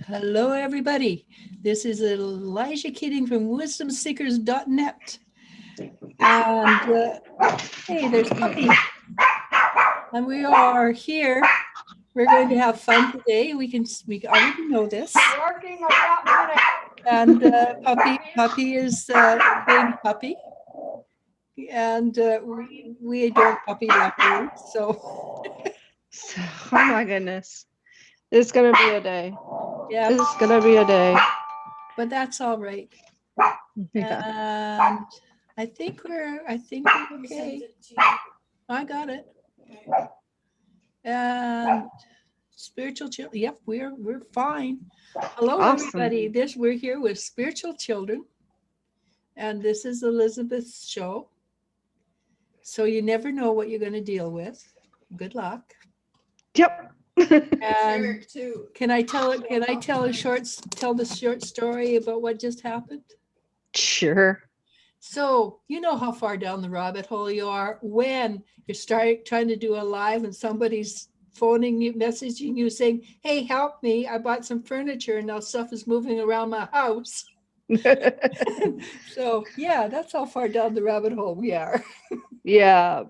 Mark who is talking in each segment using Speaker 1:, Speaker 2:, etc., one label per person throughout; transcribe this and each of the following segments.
Speaker 1: Hello, everybody. This is Elijah Keating from wisdomseekers.net. And hey, there's Puppy. And we are here. We're going to have fun today. We already know this. And Puppy is playing Puppy. And we adore Puppy luckily. So,
Speaker 2: oh my goodness. It's going to be a day.
Speaker 1: Yeah.
Speaker 2: It's going to be a day.
Speaker 1: But that's all right.
Speaker 2: Yeah.
Speaker 1: And I think we're okay. I got it. And spiritual children. Yep, we're fine. Hello,
Speaker 2: Awesome.
Speaker 1: everybody. We're here with spiritual children, and this is Elizabeth's show. So you never know what you're going to deal with. Good luck.
Speaker 2: Yep.
Speaker 1: And can I tell the short story about what just happened?
Speaker 2: Sure.
Speaker 1: So you know how far down the rabbit hole you are when you start trying to do a live and somebody's phoning you, messaging you saying, "Hey, help me. I bought some furniture and now stuff is moving around my house." So yeah, that's how far down the rabbit hole we are.
Speaker 2: Yeah.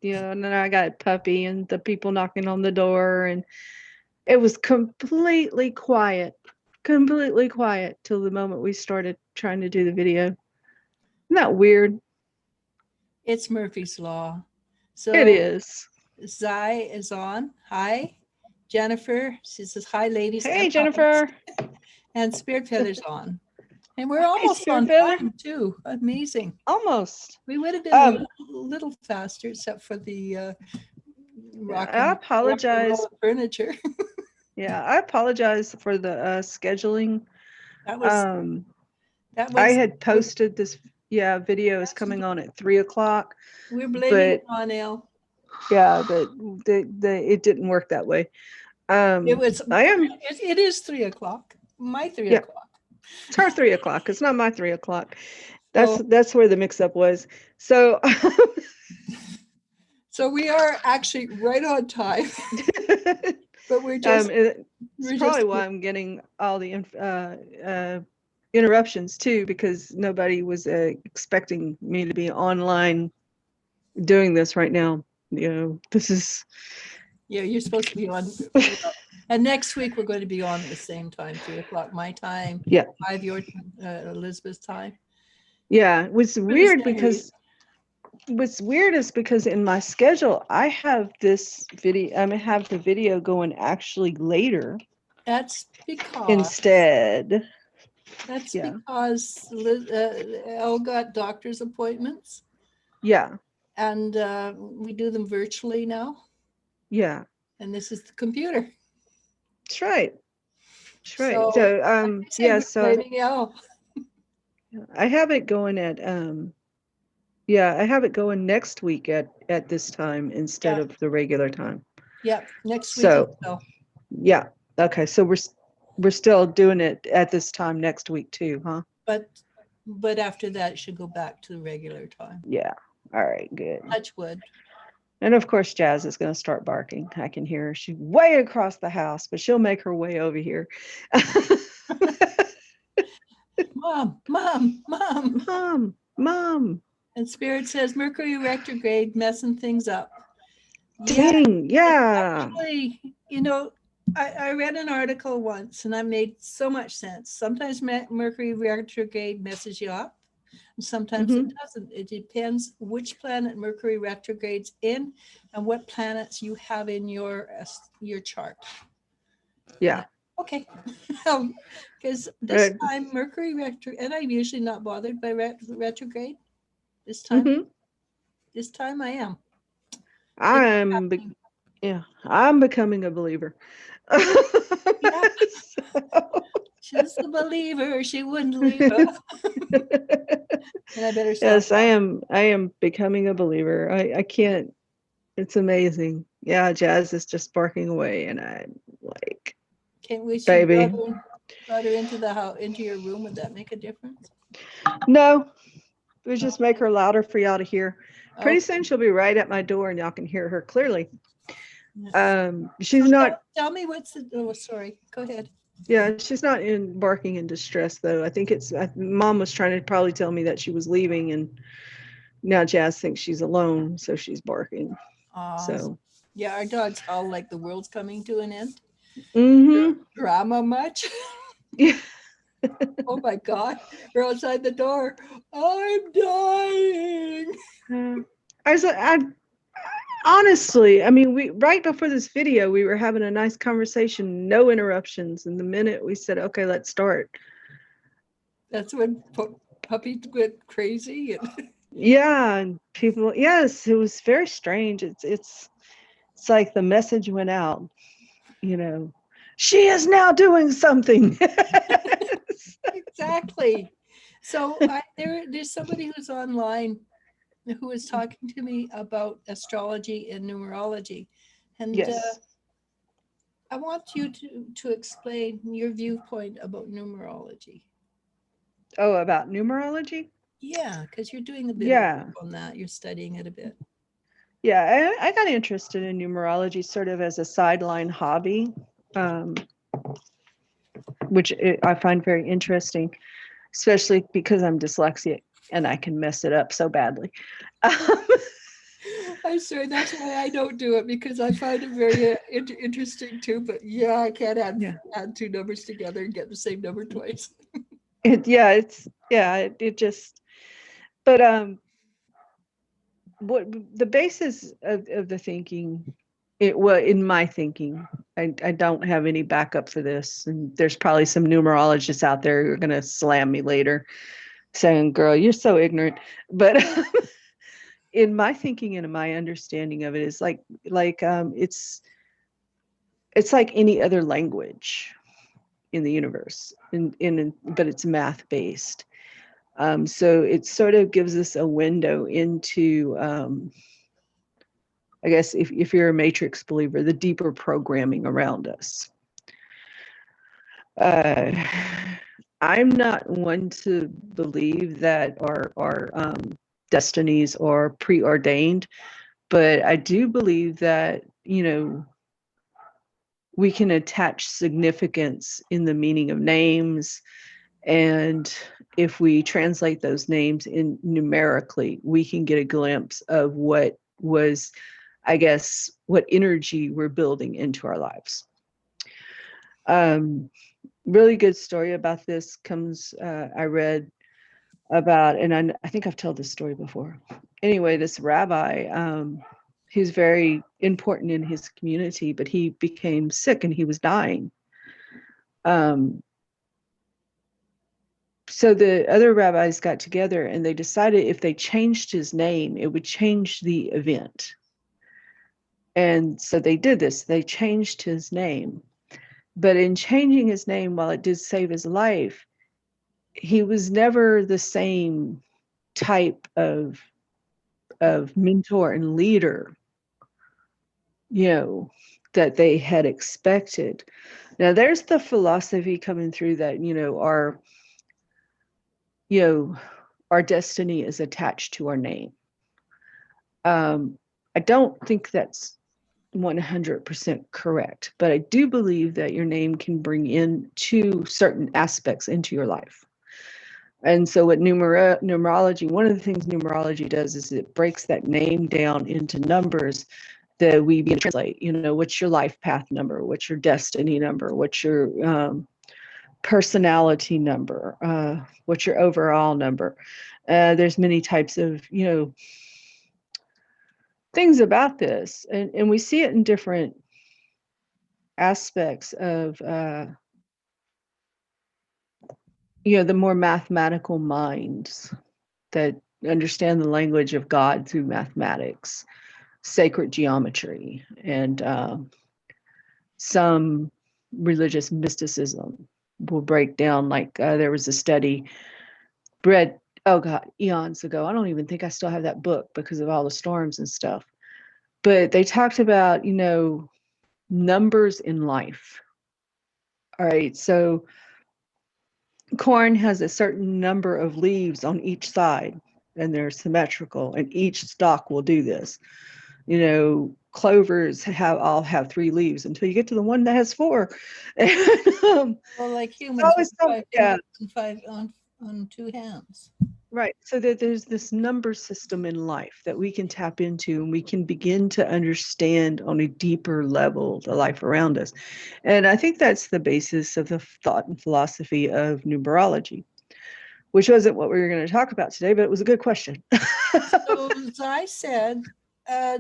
Speaker 2: Yeah. And then I got Puppy and the people knocking on the door, and it was completely quiet till the moment we started trying to do the video. Isn't that weird?
Speaker 1: It's Murphy's Law. So
Speaker 2: It is.
Speaker 1: Zai is on. Hi. Jennifer. She says, "Hi, ladies."
Speaker 2: Hey, Jennifer.
Speaker 1: And Spirit Feather's on. And we're almost on time, too. Amazing.
Speaker 2: Almost.
Speaker 1: We would have been a little faster, except for the
Speaker 2: I apologize.
Speaker 1: Furniture.
Speaker 2: Yeah, I apologize for the scheduling.
Speaker 1: That was.
Speaker 2: I had posted this. Yeah, video is coming on at 3:00.
Speaker 1: We're blaming it on Elle.
Speaker 2: Yeah, but it didn't work that way.
Speaker 1: It was. It is 3:00. My 3:00.
Speaker 2: It's her 3:00. It's not my 3:00. That's where the mix-up was. So.
Speaker 1: So we are actually right on time. But we're just.
Speaker 2: It's probably why I'm getting all the interruptions too, because nobody was expecting me to be online doing this right now. You know, this is.
Speaker 1: Yeah, you're supposed to be on. And next week we're going to be on at the same time, 3:00 my time.
Speaker 2: Yeah.
Speaker 1: 5 your Elizabeth's time.
Speaker 2: Yeah, it was weird because. What's weird is because in my schedule I have this video. I have the video going actually later.
Speaker 1: That's because.
Speaker 2: Instead.
Speaker 1: That's because Elle got doctor's appointments.
Speaker 2: Yeah.
Speaker 1: And we do them virtually now.
Speaker 2: Yeah.
Speaker 1: And this is the computer.
Speaker 2: That's right. That's right. So yeah, so I have it going at I have it going next week at this time instead of the regular time.
Speaker 1: Yeah, next week.
Speaker 2: So yeah. Okay, so we're still doing it at this time next week too, huh?
Speaker 1: But after that it should go back to the regular time.
Speaker 2: Yeah. All right, good.
Speaker 1: Touch wood.
Speaker 2: And of course, Jazz is going to start barking. I can hear her. She's way across the house, but she'll make her way over here. Mom.
Speaker 1: And Spirit says Mercury retrograde messing things up.
Speaker 2: Dang, yeah.
Speaker 1: Actually, I read an article once and I made so much sense. Sometimes Mercury retrograde messes you up. Sometimes it doesn't. It depends which planet Mercury retrogrades in and what planets you have in your chart.
Speaker 2: Yeah.
Speaker 1: Okay. Because this time Mercury retrograde, and I'm usually not bothered by retrograde. This time, this time I am.
Speaker 2: I'm becoming a believer.
Speaker 1: She's a believer. She wouldn't leave us. And I better stop.
Speaker 2: Yes, I am becoming a believer. I can't. It's amazing. Yeah, Jazz is just barking away, and I'm like,
Speaker 1: can't we
Speaker 2: baby.
Speaker 1: Brought her into your room? Would that make a difference?
Speaker 2: No, we just make her louder for y'all to hear. Pretty soon she'll be right at my door, and y'all can hear her clearly. She's not.
Speaker 1: Tell me what's the. Oh, sorry. Go ahead.
Speaker 2: Yeah, she's not barking in distress though. I think Mom was trying to probably tell me that she was leaving, and now Jazz thinks she's alone, so she's barking.
Speaker 1: Uh,
Speaker 2: So,
Speaker 1: yeah, our dogs all like the world's coming to an end.
Speaker 2: mm-hmm.
Speaker 1: Drama much?
Speaker 2: Yeah.
Speaker 1: Oh my God, we're outside the door. I'm dying.
Speaker 2: I was, I honestly, I mean, we right before this video, we were having a nice conversation, no interruptions, and the minute we said, "Okay, let's start,"
Speaker 1: That's when puppies went crazy.
Speaker 2: yeah, and people, yes, it was very strange. It's like the message went out, you know, she is now doing something.
Speaker 1: Exactly. So there's somebody who's online who was talking to me about astrology and numerology, and
Speaker 2: Yes.
Speaker 1: I want you to explain your viewpoint about numerology.
Speaker 2: Oh, about numerology?
Speaker 1: Yeah, because you're doing a bit of
Speaker 2: Yeah.
Speaker 1: work on that. You're studying it a bit.
Speaker 2: Yeah, I got interested in numerology sort of as a sideline hobby, um, which I find very interesting, especially because I'm dyslexic and I can mess it up so badly.
Speaker 1: I'm sorry, that's why I don't do it, because I find it very interesting too. But yeah, I can't
Speaker 2: Yeah.
Speaker 1: add two numbers together and get the same number twice.
Speaker 2: It just, but what the basis of the thinking, in my thinking, I don't have any backup for this, and there's probably some numerologists out there who are going to slam me later saying, girl, you're so ignorant. But in my thinking and in my understanding of it is it's like any other language in the universe, but it's math based. So it sort of gives us a window into, I guess, if you're a matrix believer, the deeper programming around us. Uh, I'm not one to believe that our destinies are preordained, but I do believe that, we can attach significance in the meaning of names. And if we translate those names in numerically, we can get a glimpse of what was, I guess, what energy we're building into our lives. Really good story about this comes, I read about, and I think I've told this story before. Anyway, this rabbi, he's very important in his community, but he became sick and he was dying. So the other rabbis got together and they decided if they changed his name, it would change the event. And so they did this. They changed his name. But in changing his name, while it did save his life, he was never the same type of mentor and leader, that they had expected. Now there's the philosophy coming through that, you know, our destiny is attached to our name. I don't think that's 100% correct, but I do believe that your name can bring in two certain aspects into your life. And so what numerology, one of the things numerology does is it breaks that name down into numbers that we begin to translate. What's your life path number? What's your destiny number? What's your personality number? What's your overall number? There's many types of, things about this, and we see it in different aspects of, the more mathematical minds that understand the language of God through mathematics, sacred geometry, and some religious mysticism will break down. Like there was a study read, oh God, eons ago. I don't even think I still have that book because of all the storms and stuff. But they talked about, numbers in life. All right, so corn has a certain number of leaves on each side, and they're symmetrical, and each stalk will do this. clovers all have 3 leaves until you get to the one that has 4. And,
Speaker 1: Well, like humans with
Speaker 2: always some,
Speaker 1: 5
Speaker 2: yeah,
Speaker 1: fingers and 5 on 2 hands.
Speaker 2: right. So that there's this number system in life that we can tap into, and we can begin to understand on a deeper level the life around us. And I think that's the basis of the thought and philosophy of numerology, which wasn't what we were going to talk about today, but it was a good question.
Speaker 1: So as I said, uh,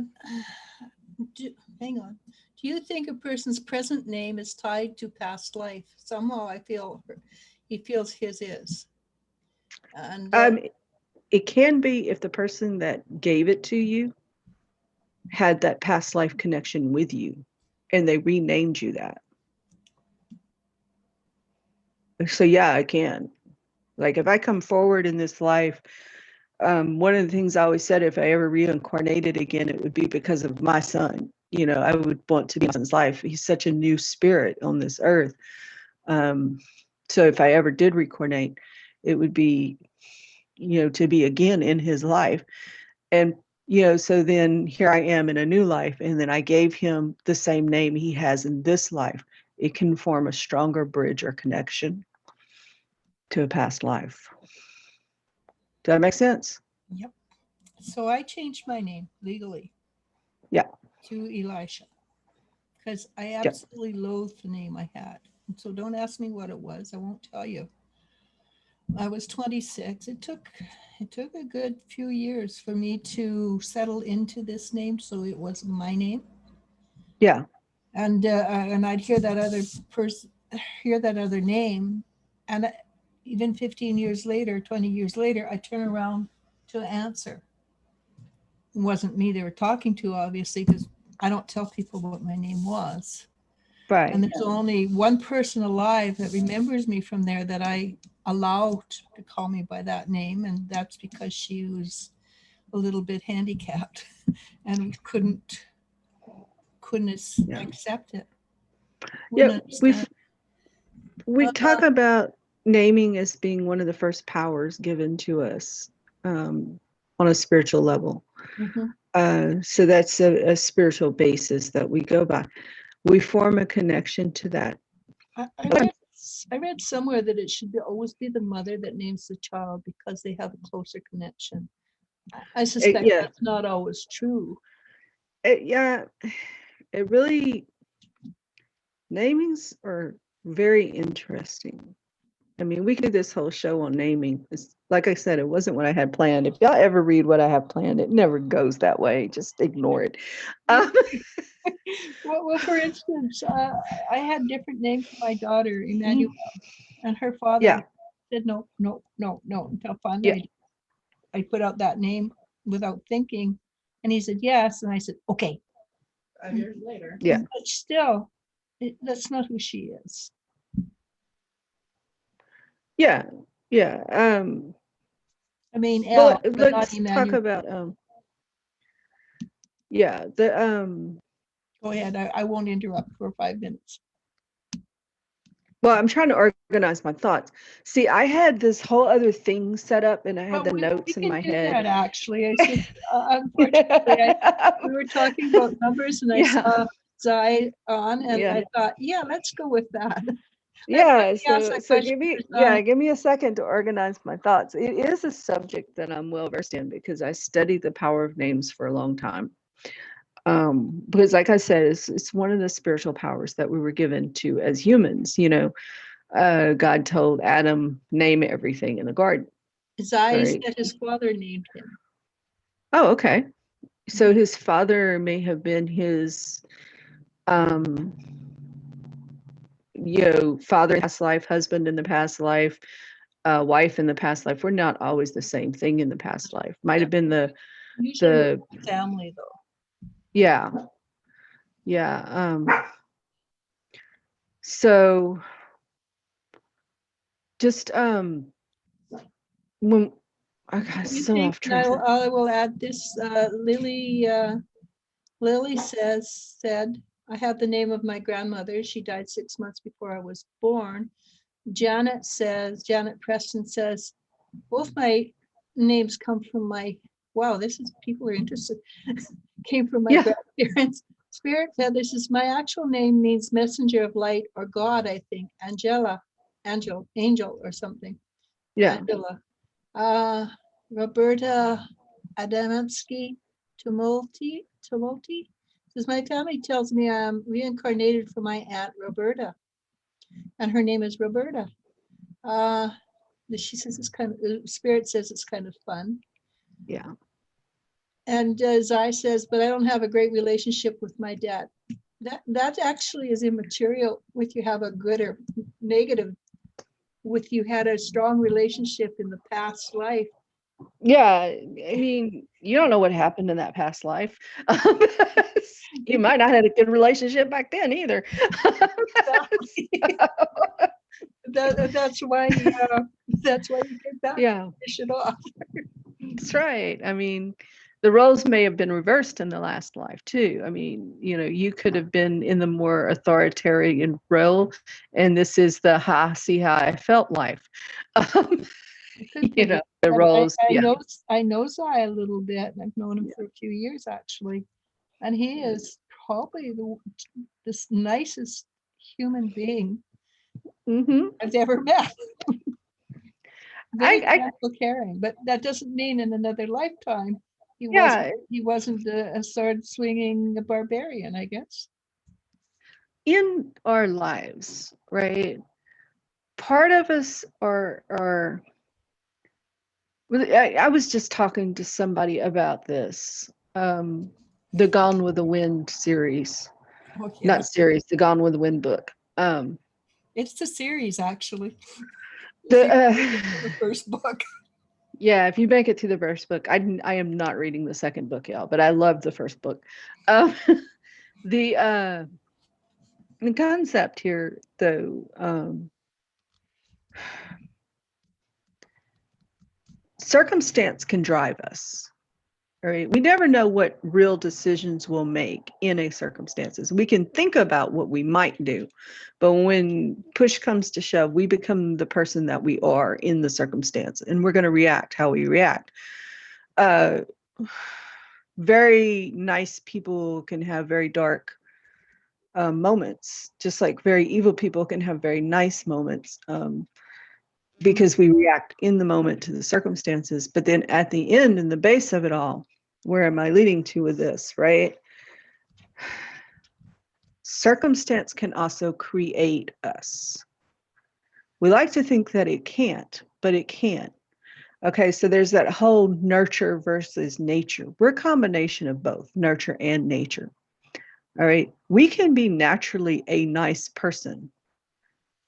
Speaker 1: hang on. Do you think a person's present name is tied to past life? Somehow I feel he feels his is. And
Speaker 2: It can be if the person that gave it to you had that past life connection with you and they renamed you that. So yeah, I can. Like if I come forward in this life, one of the things I always said, if I ever reincarnated again, it would be because of my son. You know, I would want to be in my son's life. He's such a new spirit on this earth. So if I ever did reincarnate, it would be, you know, to be again in his life. And, you know, so then here I am in a new life, and then I gave him the same name he has in this life. It can form a stronger bridge or connection to a past life. Does that make sense?
Speaker 1: yep. So I changed my name legally.
Speaker 2: Yeah.
Speaker 1: To Elisha, because I
Speaker 2: Yeah.
Speaker 1: absolutely loathed the name I had. And so don't ask me what it was. I won't tell you. I was 26. It took a good few years for me to settle into this name, so it was my name.
Speaker 2: Yeah.
Speaker 1: And I'd hear that other name, and even 15 years later, 20 years later, I turn around to answer. It wasn't me they were talking to, obviously, because I don't tell people what my name was.
Speaker 2: Right.
Speaker 1: And there's only one person alive that remembers me from there that I allowed to call me by that name, and that's because she was a little bit handicapped and couldn't accept it.
Speaker 2: Yeah, we talk about naming as being one of the first powers given to us on a spiritual level. So that's a spiritual basis that we go by. We form a connection to that.
Speaker 1: I read somewhere that it should always be the mother that names the child because they have a closer connection. I suspect that's not always true.
Speaker 2: It really, namings are very interesting. I mean, we could do this whole show on naming. It's, like I said, it wasn't what I had planned. If y'all ever read what I have planned, it never goes that way. Just ignore it.
Speaker 1: Well, for instance, I had different names for my daughter, Emmanuel, and her father said no, until finally I put out that name without thinking, and he said yes, and I said okay. 5 years later. Yeah. But still, that's not who she is.
Speaker 2: Yeah.
Speaker 1: I mean,
Speaker 2: well, let's talk about
Speaker 1: Go ahead. I won't interrupt for 5 minutes.
Speaker 2: Well, I'm trying to organize my thoughts. See, I had this whole other thing set up, and I had the notes in my head.
Speaker 1: That actually, I said, unfortunately, we were talking about numbers, and I saw Zai on, and I thought, let's go with that.
Speaker 2: So give me a second to organize my thoughts. It is a subject that I'm well versed in because I studied the power of names for a long time. Because like I said, it's one of the spiritual powers that we were given to as humans. You know, God told Adam, name everything in the garden.
Speaker 1: Zai said his father named him.
Speaker 2: Oh, okay. So his father may have been his you know, father in the past life, husband in the past life, wife in the past life. We're not always the same thing in the past life. Might have been the
Speaker 1: family though.
Speaker 2: Yeah. So just when I got so off track.
Speaker 1: I will add this. Lily said, I have the name of my grandmother. She died 6 months before I was born. Janet Preston says, both my names come from my wow, this is, people are interested. Came from my
Speaker 2: Yeah.
Speaker 1: grandparents. Spirit said, this is my actual name, means messenger of light or God, I think. Angel or something.
Speaker 2: Yeah.
Speaker 1: Angela. Roberta Adamski Tumulti says, my family tells me I'm reincarnated from my aunt Roberta, and her name is Roberta. She says it's kind of, Spirit says it's kind of fun.
Speaker 2: Yeah.
Speaker 1: And Zai says, but I don't have a great relationship with my dad. That actually is immaterial with you have a good or negative, with you had a strong relationship in the past life.
Speaker 2: Yeah, I mean, you don't know what happened in that past life. You might not have a good relationship back then either.
Speaker 1: That's why you get that
Speaker 2: Yeah,
Speaker 1: finish it off.
Speaker 2: that's right. I mean, the roles may have been reversed in the last life too. I mean, you could have been in the more authoritarian role, and this is the see how I felt life. The roles.
Speaker 1: I
Speaker 2: Yeah.
Speaker 1: know Zai a little bit, and I've known him for a few years actually, and he is probably this nicest human being I've ever met. Very gentle, caring, but that doesn't mean in another lifetime he wasn't a sword swinging barbarian, I guess.
Speaker 2: In our lives, right? Part of us are I was just talking to somebody about this. The Gone with the Wind series.
Speaker 1: Oh, yeah.
Speaker 2: Not series, the Gone with the Wind book.
Speaker 1: It's the series actually.
Speaker 2: The
Speaker 1: first book.
Speaker 2: Yeah, if you make it to the first book, I am not reading the second book, y'all, but I love the first book. The concept here, though, circumstance can drive us. Right? We never know what real decisions we'll make in a circumstances. We can think about what we might do, but when push comes to shove, we become the person that we are in the circumstance, and we're going to react how we react. Very nice people can have very dark moments, just like very evil people can have very nice moments. Because we react in the moment to the circumstances. But then at the end, in the base of it all, where am I leading to with this, right? Circumstance can also create us. We like to think that it can't, but it can. Okay, so there's that whole nurture versus nature. We're a combination of both nurture and nature. All right, we can be naturally a nice person,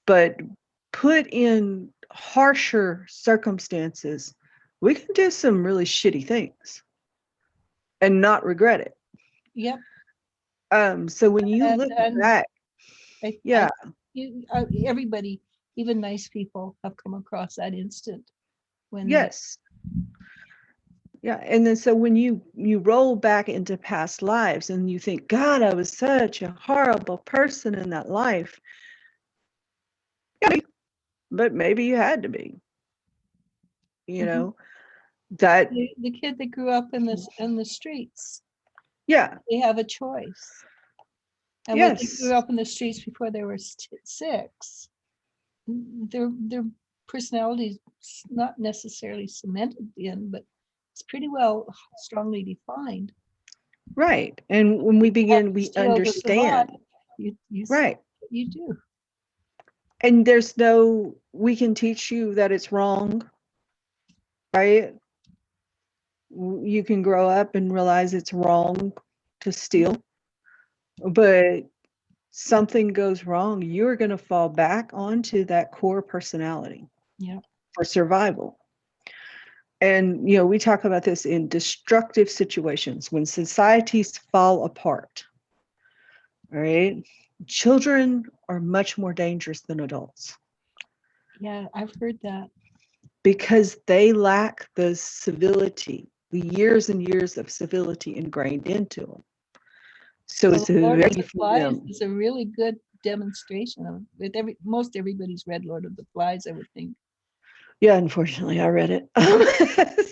Speaker 2: but put in harsher circumstances, we can do some really shitty things and not regret it.
Speaker 1: Yep.
Speaker 2: So when you look back,
Speaker 1: everybody, even nice people, have come across that instant when
Speaker 2: yes. Yeah, and then so when you roll back into past lives and you think, God, I was such a horrible person in that life. Yeah, but maybe you had to be. That
Speaker 1: the kid that grew up in the streets.
Speaker 2: Yeah.
Speaker 1: They have a choice. And when they grew up in the streets before they were 6, their personality is not necessarily cemented in, but it's pretty well strongly defined.
Speaker 2: Right. And when we begin, we understand. Right.
Speaker 1: You do.
Speaker 2: And we can teach you that it's wrong, right? You can grow up and realize it's wrong to steal, but something goes wrong, you're going to fall back onto that core personality for survival. And, we talk about this in destructive situations when societies fall apart. All right. Children are much more dangerous than adults.
Speaker 1: Yeah, I've heard that.
Speaker 2: Because they lack the civility, the years and years of civility ingrained into them. So it's
Speaker 1: Lord
Speaker 2: very
Speaker 1: of the Flies is a really good demonstration of it. Most everybody's read Lord of the Flies, I would think.
Speaker 2: Yeah, unfortunately, I read it.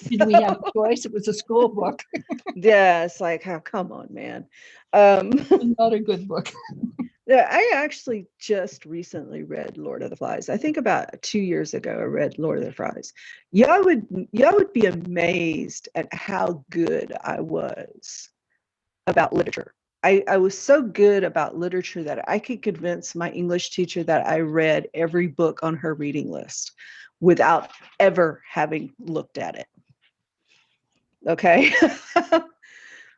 Speaker 1: Did we have a choice? It was a school book,
Speaker 2: Yeah, it's like, oh, come on, man.
Speaker 1: not a good book.
Speaker 2: Yeah, I actually just recently read Lord of the Flies. I think about 2 years ago, I read Lord of the Flies. Y'all would be amazed at how good I was about literature. I was so good about literature that I could convince my English teacher that I read every book on her reading list without ever having looked at it. Okay.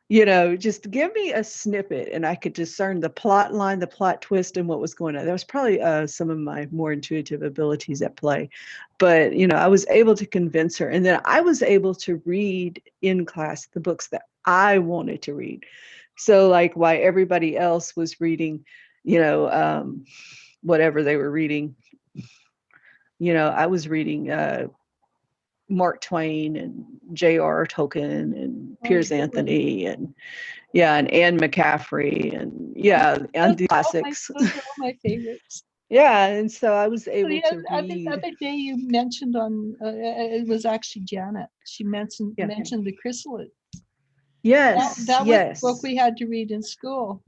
Speaker 2: Just give me a snippet and I could discern the plot line, the plot twist, and what was going on. That was probably some of my more intuitive abilities at play. But, I was able to convince her. And then I was able to read in class the books that I wanted to read. So, like, while everybody else was reading, whatever they were reading, I was reading Mark Twain and J.R. Tolkien and
Speaker 1: Oh,
Speaker 2: Piers Anthony and Anne McCaffrey and and the classics.
Speaker 1: those are all my favorites.
Speaker 2: Yeah, and so I was
Speaker 1: So
Speaker 2: able
Speaker 1: the
Speaker 2: to read.
Speaker 1: other day you mentioned it was actually Janet. She
Speaker 2: Yeah.
Speaker 1: mentioned the chrysalis.
Speaker 2: Yes,
Speaker 1: That was the book
Speaker 2: yes.
Speaker 1: we had to read in school.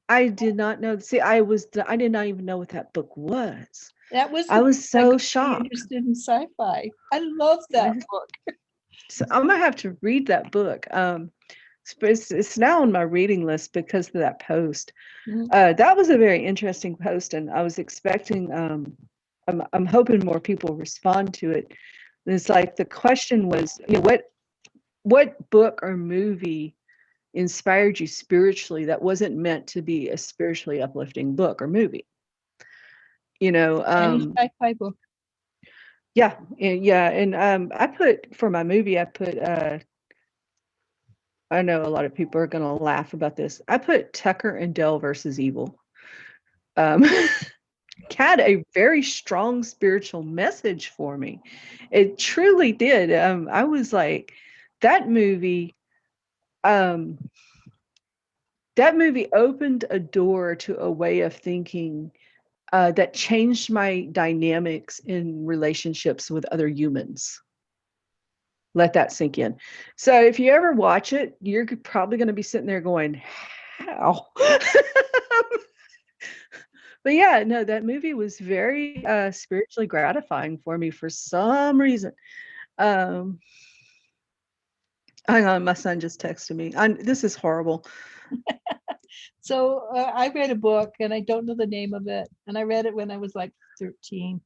Speaker 2: I did not know. See, I did not even know what that book was.
Speaker 1: That was
Speaker 2: I
Speaker 1: the
Speaker 2: was
Speaker 1: book that
Speaker 2: so
Speaker 1: got me
Speaker 2: shocked.
Speaker 1: interested in sci-fi. I love that book.
Speaker 2: So I'm gonna have to read that book. It's now on my reading list because of that post. That was a very interesting post, and I was expecting. I'm hoping more people respond to it. And it's like the question was, what book or movie inspired you spiritually that wasn't meant to be a spiritually uplifting book or movie?
Speaker 1: Any sci-fi book.
Speaker 2: Yeah, and I put for my movie, I know a lot of people are gonna laugh about this. I put Tucker and Dale versus Evil. Um, had a very strong spiritual message for me. It truly did. I was like, that movie, um, that movie opened a door to a way of thinking that changed my dynamics in relationships with other humans. Let that sink in. So if you ever watch it, you're probably going to be sitting there going, how? But yeah, no, that movie was very spiritually gratifying for me for some reason. Um, Hang on, my son just texted me. This is horrible.
Speaker 1: So I read a book and I don't know the name of it. And I read it when I was like 13.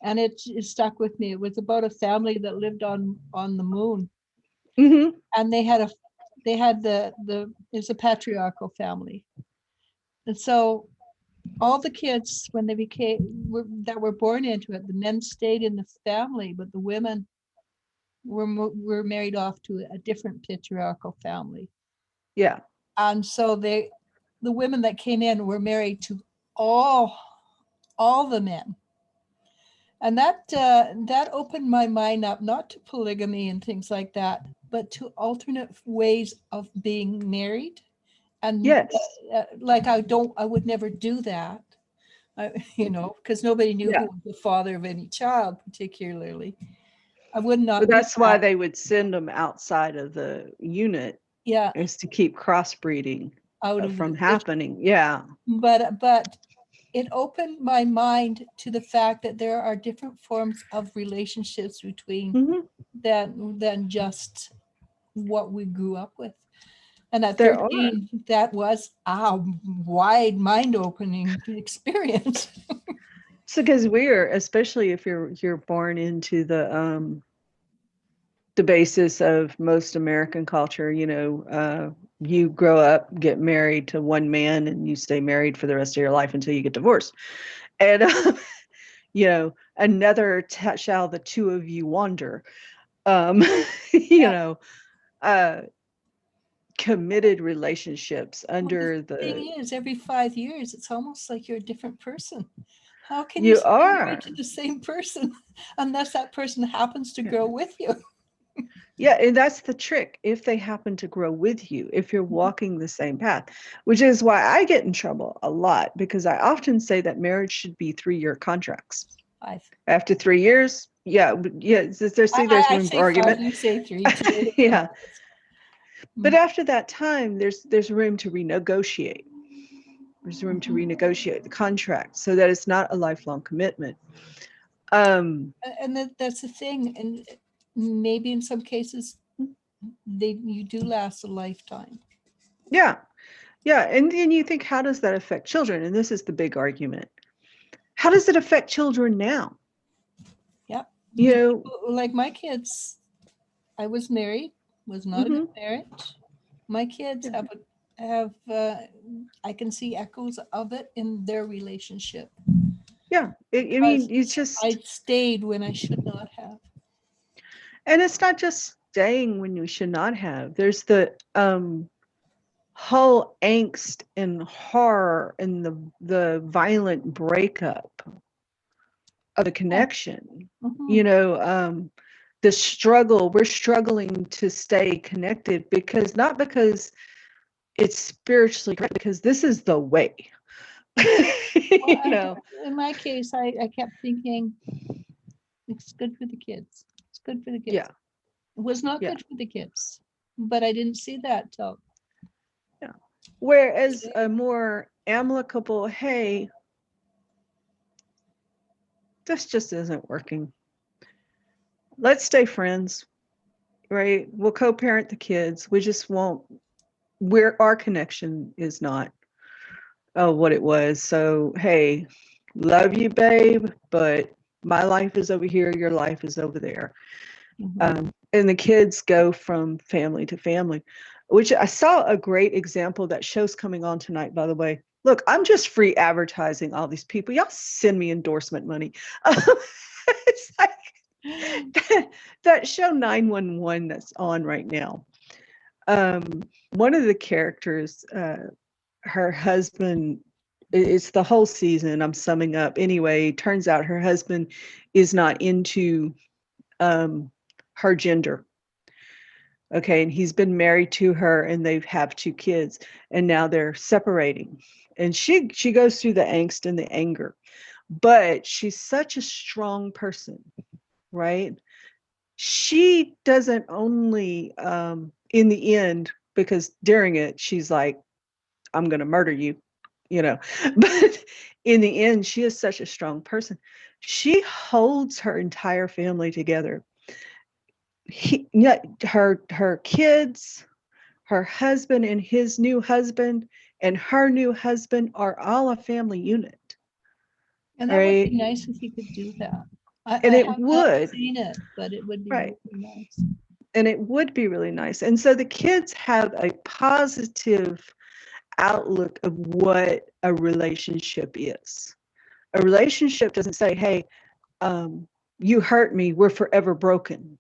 Speaker 1: And it stuck with me. It was about a family that lived on the moon.
Speaker 2: Mm-hmm.
Speaker 1: And they had it's a patriarchal family. And so all the kids, when they that were born into it, the men stayed in the family, but the women were married off to a different patriarchal family.
Speaker 2: Yeah.
Speaker 1: And so the women that came in were married to all the men. And that opened my mind up, not to polygamy and things like that, but to alternate ways of being married. And
Speaker 2: Yes.
Speaker 1: like I would never do that, because nobody knew who was the father of any child particularly. I would not.
Speaker 2: But
Speaker 1: do
Speaker 2: that's why
Speaker 1: that.
Speaker 2: they would send them outside of the unit,
Speaker 1: Yeah,
Speaker 2: is to keep crossbreeding
Speaker 1: out of
Speaker 2: from
Speaker 1: the
Speaker 2: happening. Yeah.
Speaker 1: but it opened my mind to the fact that there are different forms of relationships between
Speaker 2: Mm-hmm.
Speaker 1: than just what we grew up with. And at
Speaker 2: There are.
Speaker 1: 13, that was a wide mind-opening experience.
Speaker 2: So because we're, especially if you're born into the basis of most American culture, you grow up, get married to one man, and you stay married for the rest of your life until you get divorced. And another shall the two of you wander. Um, you
Speaker 1: Yeah.
Speaker 2: know, uh, committed relationships
Speaker 1: Well,
Speaker 2: under
Speaker 1: the thing is, every 5 years, it's almost like you're a different person. How can you
Speaker 2: you
Speaker 1: stay married
Speaker 2: are.
Speaker 1: to the same person unless that person happens to grow with you?
Speaker 2: Yeah, and that's the trick. If they happen to grow with you, if you're walking the same path, which is why I get in trouble a lot, because I often say that marriage should be 3-year contracts.
Speaker 1: 5.
Speaker 2: After 3 years, Yeah, there's
Speaker 1: I
Speaker 2: room for
Speaker 1: say 5,
Speaker 2: argument.
Speaker 1: you say 3 too.
Speaker 2: Yeah. But
Speaker 1: Mm.
Speaker 2: after that time, there's room to renegotiate. There's room to renegotiate the contract so that it's not a lifelong commitment.
Speaker 1: And that's the thing. And maybe in some cases, you do last a lifetime.
Speaker 2: Yeah. Yeah. And then you think, how does that affect children? And this is the big argument. How does it affect children now?
Speaker 1: Yep.
Speaker 2: You know,
Speaker 1: Like my kids, I was married, was not a good marriage. My kids have I can see echoes of it in their relationship.
Speaker 2: yeah. I mean, you just,
Speaker 1: I stayed when I should not have.
Speaker 2: and it's not just staying when you should not have. There's the whole angst and horror and the violent breakup of a connection. You know, the struggle, we're struggling to stay connected not because it's spiritually correct, because this is the way. You know,
Speaker 1: In my case, I kept thinking it's good for the kids. It's good for the kids.
Speaker 2: yeah,
Speaker 1: It was not
Speaker 2: yeah,
Speaker 1: good for the kids, but I didn't see that till.
Speaker 2: yeah. Whereas a more amicable, hey, this just isn't working. Let's stay friends, right? We'll co-parent the kids. We just won't, where our connection is not what it was. So, hey, love you, babe, but my life is over here, your life is over there. And the kids go from family to family, which I saw a great example. That show's coming on tonight, by the way. Look, I'm just free advertising all these people. Y'all send me endorsement money. It's like that show 911 that's on right now. One of the characters, her husband, it's the whole season, I'm summing up. Anyway, turns out her husband is not into her gender. Okay, and he's been married to her and they have 2 kids and now they're separating. And she goes through the angst and the anger. But she's such a strong person, right? She doesn't only in the end, because during it she's like, I'm going to murder you, you know. But in the end, she is such a strong person. She holds her entire family together. Her kids, her husband and his new husband, and her new husband are all a family unit.
Speaker 1: And that would be nice if you could do that.
Speaker 2: And
Speaker 1: I
Speaker 2: it
Speaker 1: have
Speaker 2: would,
Speaker 1: not seen it, but it would be
Speaker 2: right.
Speaker 1: really nice.
Speaker 2: And it would be really nice. And so the kids have a positive outlook of what a relationship is. A relationship doesn't say, hey, you hurt me, we're forever broken.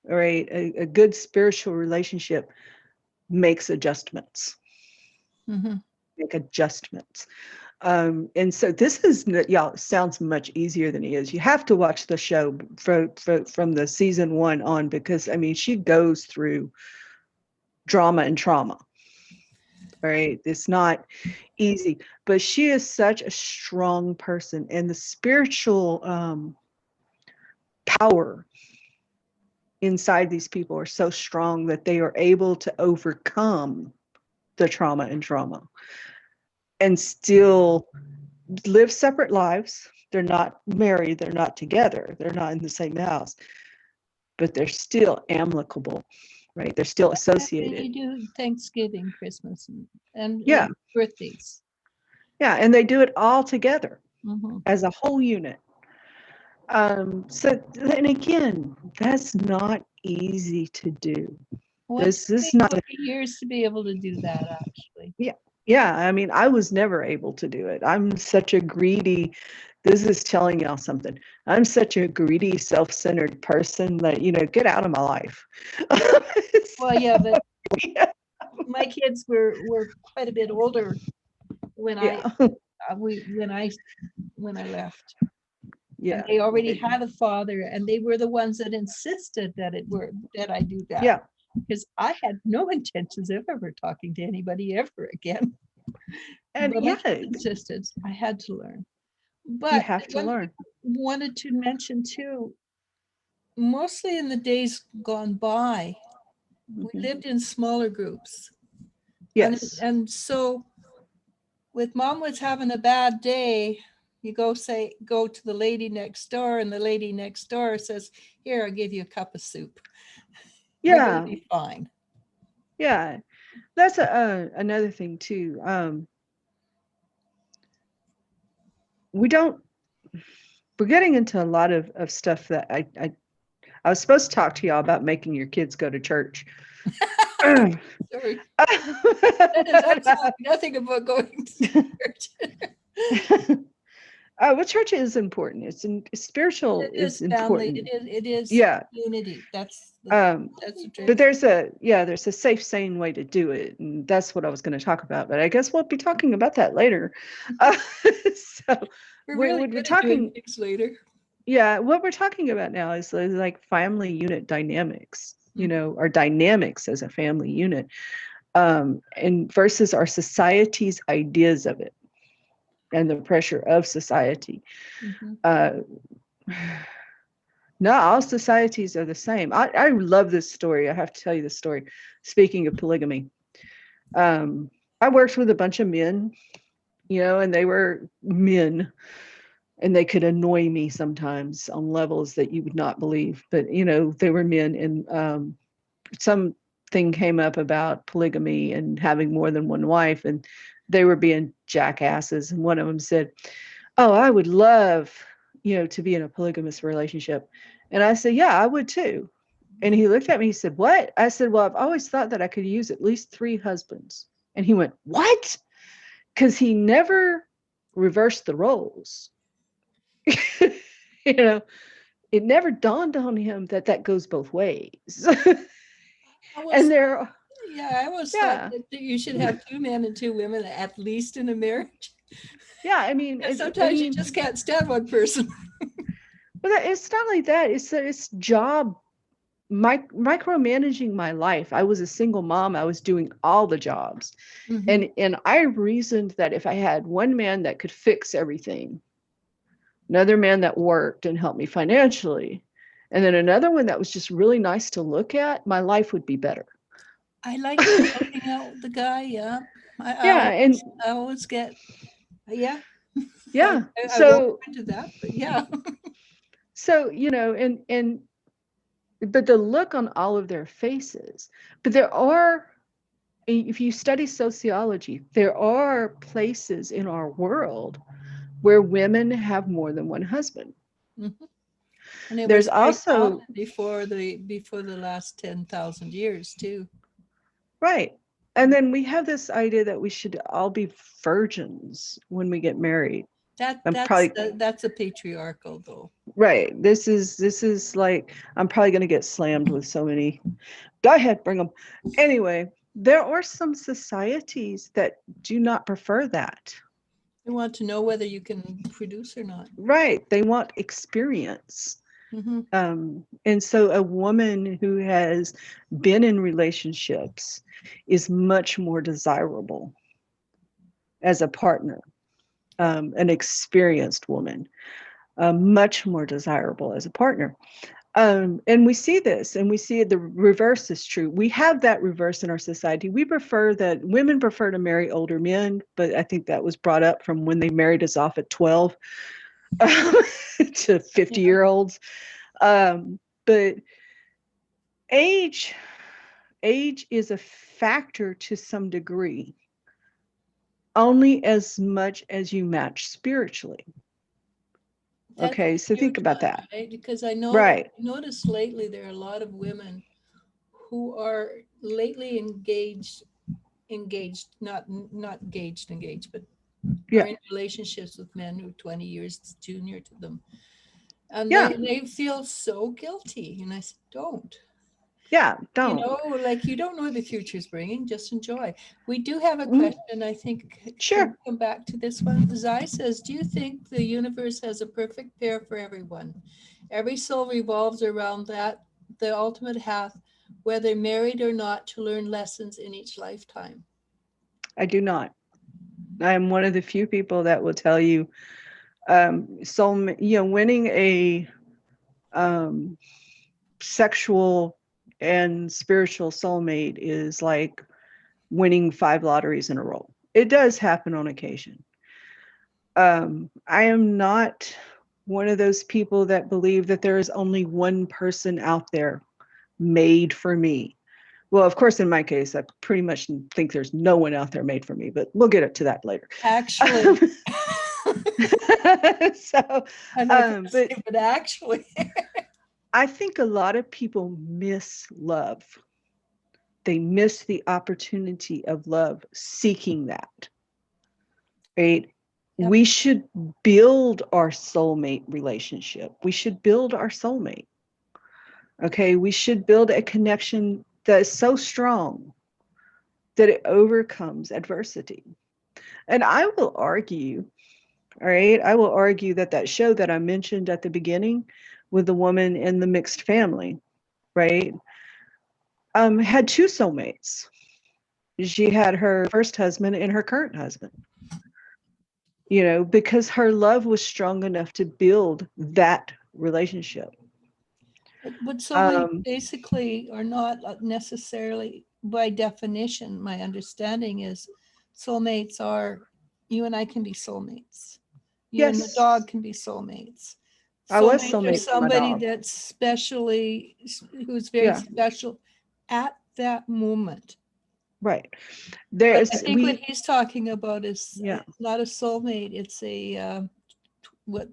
Speaker 2: All right. A good spiritual relationship makes adjustments. Make adjustments. And so this is, y'all, sounds much easier than it is. You have to watch the show from the season 1 on, because I mean, she goes through drama and trauma. Right? It's not easy, but she is such a strong person, and the spiritual power inside these people are so strong that they are able to overcome the trauma and drama and still live separate lives. They're not married, they're not together, they're not in the same house, but they're still amicable, right? They're still associated.
Speaker 1: You do Thanksgiving, Christmas, and
Speaker 2: Yeah,
Speaker 1: birthdays.
Speaker 2: yeah, and they do it all together as a whole unit. So, and again, that's not easy to do. This is not
Speaker 1: years to be able to do that, actually.
Speaker 2: Yeah. I mean, I was never able to do it. I'm such a greedy. This is telling y'all something. I'm such a greedy, self-centered person that, get out of my life.
Speaker 1: Well, yeah, but my kids were quite a bit older when I left. Yeah, and they already had a father, and they were the ones that insisted that I do that.
Speaker 2: Yeah,
Speaker 1: because I had no intentions of ever talking to anybody ever again.
Speaker 2: And
Speaker 1: but my kids insisted. I had to learn.
Speaker 2: You
Speaker 1: But
Speaker 2: have to
Speaker 1: one thing
Speaker 2: learn.
Speaker 1: I wanted to mention too, mostly in the days gone by, we
Speaker 2: Mhm.
Speaker 1: lived in smaller groups.
Speaker 2: Yes.
Speaker 1: And so with mom was having a bad day, you go to the lady next door, and the lady next door says, "Here, I'll give you a cup of soup. You're going to
Speaker 2: Yeah.
Speaker 1: be fine."
Speaker 2: Yeah. That's another thing too. We don't, we're getting into a lot of stuff that I was supposed to talk to y'all about making your kids go to church.
Speaker 1: Sorry. That is
Speaker 2: But,
Speaker 1: absolutely nothing about going to church.
Speaker 2: well, church is important. Spiritual
Speaker 1: It
Speaker 2: is
Speaker 1: is family.
Speaker 2: important.
Speaker 1: It is
Speaker 2: Yeah.
Speaker 1: unity.
Speaker 2: Um,
Speaker 1: That's the
Speaker 2: but
Speaker 1: truth.
Speaker 2: there's a safe, sane way to do it, and that's what I was going to talk about. But I guess we'll be talking about that later. Uh, so
Speaker 1: We're really
Speaker 2: we're
Speaker 1: good at doing
Speaker 2: talking,
Speaker 1: things later.
Speaker 2: yeah. What we're talking about now is like family unit dynamics. You
Speaker 1: Mhm,
Speaker 2: know, our dynamics as a family unit, and versus our society's ideas of it and the pressure of society.
Speaker 1: mhm.
Speaker 2: Uh, Not all societies are the same. I love this story. I have to tell you this story. Speaking of polygamy, I worked with a bunch of men, you know, and they were men, and they could annoy me sometimes on levels that you would not believe. But you know, they were men, and something came up about polygamy and having more than one wife, and they were being jackasses. And one of them said, "Oh, I would love, you know, to be in a polygamous relationship." And I said, "Yeah, I would too." And he looked at me, he said, "What?" I said, "Well, I've always thought that I could use at least 3 husbands." And he went, "What?" Because he never reversed the roles. You know, it never dawned on him that that goes both ways.
Speaker 1: I
Speaker 2: And
Speaker 1: was,
Speaker 2: there,
Speaker 1: yeah, I always thought
Speaker 2: yeah,
Speaker 1: that you should have 2 men and 2 women at least in a marriage.
Speaker 2: yeah. I mean,
Speaker 1: Because sometimes you just can't stand one person.
Speaker 2: but it's not like that. It's job micromanaging my life. I was a single mom. I was doing all the jobs.
Speaker 1: Mhm.
Speaker 2: And I reasoned that if I had one man that could fix everything, another man that worked and helped me financially, and then another one that was just really nice to look at, my life would be better.
Speaker 1: I like helping out the guy. Yeah, I, I
Speaker 2: Yeah,
Speaker 1: always,
Speaker 2: and
Speaker 1: I always get, yeah. I,
Speaker 2: yeah.
Speaker 1: I won't
Speaker 2: So
Speaker 1: go into that, but yeah.
Speaker 2: you know, and but the look on all of their faces. But there are, if you study sociology, there are places in our world where women have more than one husband.
Speaker 1: Mhm. And it
Speaker 2: There's
Speaker 1: was very common
Speaker 2: also,
Speaker 1: before the last 10,000 years too.
Speaker 2: right. And then we have this idea that we should all be virgins when we get married. I'm probably
Speaker 1: That's a patriarchal though.
Speaker 2: right. This is like, I'm probably going to get slammed with so many. Go ahead, bring them. Anyway, there are some societies that do not prefer that.
Speaker 1: They want to know whether you can produce or not.
Speaker 2: Right. They want experience.
Speaker 1: Hmm.
Speaker 2: And so a woman who has been in relationships is much more desirable as a partner, an experienced woman, much more desirable as a partner. And we see this, and we see the reverse is true. We have that reverse in our society. We prefer that women prefer to marry older men, but I think that was brought up from when they married us off at 12 to 50
Speaker 1: Yeah.
Speaker 2: year olds. But age age is a factor to some degree, only as much as you match spiritually.
Speaker 1: That's
Speaker 2: Okay, so
Speaker 1: a
Speaker 2: think
Speaker 1: huge
Speaker 2: about
Speaker 1: one,
Speaker 2: that.
Speaker 1: right? Because I
Speaker 2: Right.
Speaker 1: noticed lately there are a lot of women who are lately not engaged, but are
Speaker 2: Yeah.
Speaker 1: in relationships with men who are 20 years junior to them. And
Speaker 2: Yeah.
Speaker 1: they feel so guilty. And I said, don't.
Speaker 2: Yeah.
Speaker 1: You
Speaker 2: Don't.
Speaker 1: know, like you don't know what the future's bringing, just enjoy. We do have a
Speaker 2: Mm,
Speaker 1: question. I think, can we
Speaker 2: sure.
Speaker 1: come back to this one? Zai says, do you think the universe has a perfect pair for everyone? Every soul revolves around that, the ultimate half, whether married or not, to learn lessons in each lifetime.
Speaker 2: I do not. I am one of the few people that will tell you Soul, winning a sexual and spiritual soulmate is like winning 5 lotteries in a row. It does happen on occasion. I am not one of those people that believe that there is only one person out there made for me. Well, of course, in my case, I pretty much think there's no one out there made for me, but we'll get to that later.
Speaker 1: Actually.
Speaker 2: So,
Speaker 1: but actually.
Speaker 2: I think a lot of people miss love. They miss the opportunity of love, seeking that. Right? Yep. We should build our soulmate relationship. We should build our soulmate. Okay, we should build a connection that is so strong that it overcomes adversity. And I will argue, all right, I will argue that show that I mentioned at the beginning with the woman in the mixed family, right, had 2 soulmates. She had her first husband and her current husband. Because her love was strong enough to build that relationship.
Speaker 1: But soulmates basically are not necessarily, by definition, my understanding is soulmates are, you and I can be soulmates. You and the dog can be soulmates.
Speaker 2: I was soulmate
Speaker 1: are somebody that's specially, who's very special at that moment.
Speaker 2: Right.
Speaker 1: But I think what he's talking about is not a soulmate. It's a what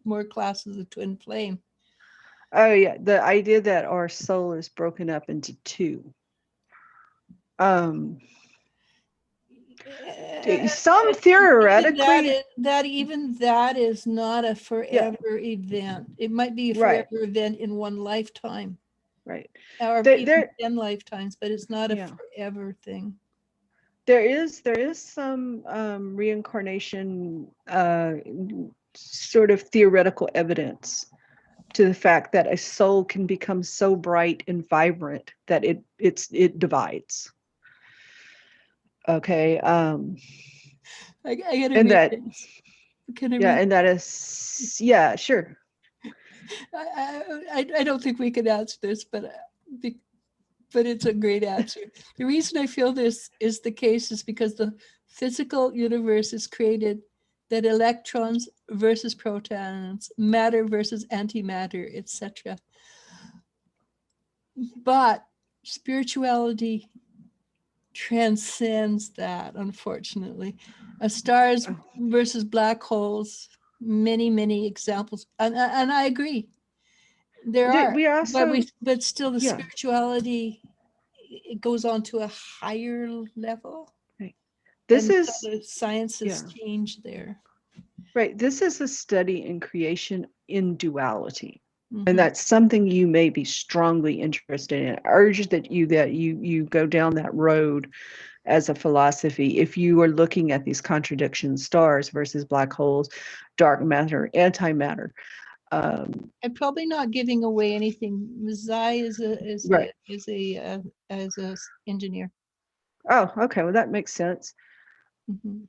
Speaker 1: more classes of twin flame.
Speaker 2: Oh yeah, the idea that our soul is broken up into 2. Some theoretically
Speaker 1: that is not a forever event. It might be a forever event in one lifetime.
Speaker 2: Right.
Speaker 1: Or even 10 lifetimes, but it's not a forever thing.
Speaker 2: There is some reincarnation sort of theoretical evidence to the fact that a soul can become so bright and vibrant that it divides. Okay.
Speaker 1: I gotta
Speaker 2: and
Speaker 1: read
Speaker 2: that
Speaker 1: this. Can I
Speaker 2: yeah,
Speaker 1: read
Speaker 2: and that is sure.
Speaker 1: I don't think we can answer this, but it's a great answer. The reason I feel this is the case is because the physical universe is created that electrons versus protons, matter versus antimatter, etc. But spirituality transcends that, unfortunately. Stars versus black holes, many examples, and I agree. There are,
Speaker 2: we also,
Speaker 1: but still the spirituality, it goes on to a higher level.
Speaker 2: Right. This is
Speaker 1: so the sciences change there.
Speaker 2: Right. This is a study in creation in duality. Mm-hmm. And that's something you may be strongly interested in. I urge that you go down that road as a philosophy if you are looking at these contradictions, stars versus black holes, dark matter, antimatter.
Speaker 1: I'm probably not giving away anything. Zai is a engineer.
Speaker 2: Oh, okay. Well, that makes sense.
Speaker 1: Mm-hmm.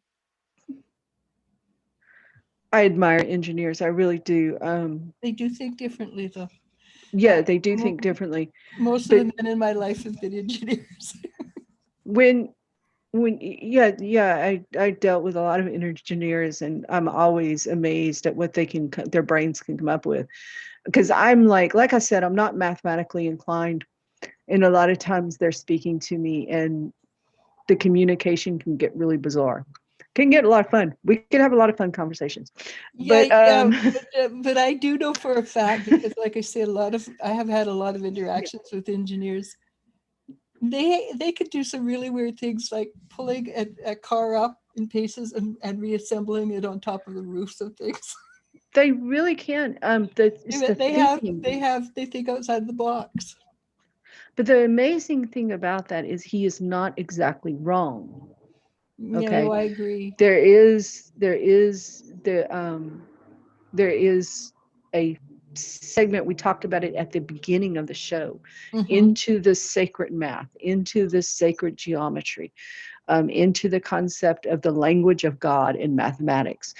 Speaker 2: I admire engineers. I really do.
Speaker 1: They do think differently, though.
Speaker 2: Yeah, they do think differently.
Speaker 1: Most of the men in my life have been engineers.
Speaker 2: I dealt with a lot of engineers, and I'm always amazed at what their brains can come up with. Because I'm like I said, I'm not mathematically inclined, and a lot of times they're speaking to me, and the communication can get really bizarre. Can get a lot of fun. We can have a lot of fun conversations.
Speaker 1: But I do know for a fact, because like I say, I have had a lot of interactions with engineers. They could do some really weird things, like pulling a car up in pieces and reassembling it on top of the roofs of things.
Speaker 2: They really can. They
Speaker 1: think outside the box.
Speaker 2: But the amazing thing about that is he is not exactly wrong. Okay,
Speaker 1: no, I agree.
Speaker 2: There is a segment, we talked about it at the beginning of the show, into the sacred math, into the sacred geometry, into the concept of the language of God in mathematics.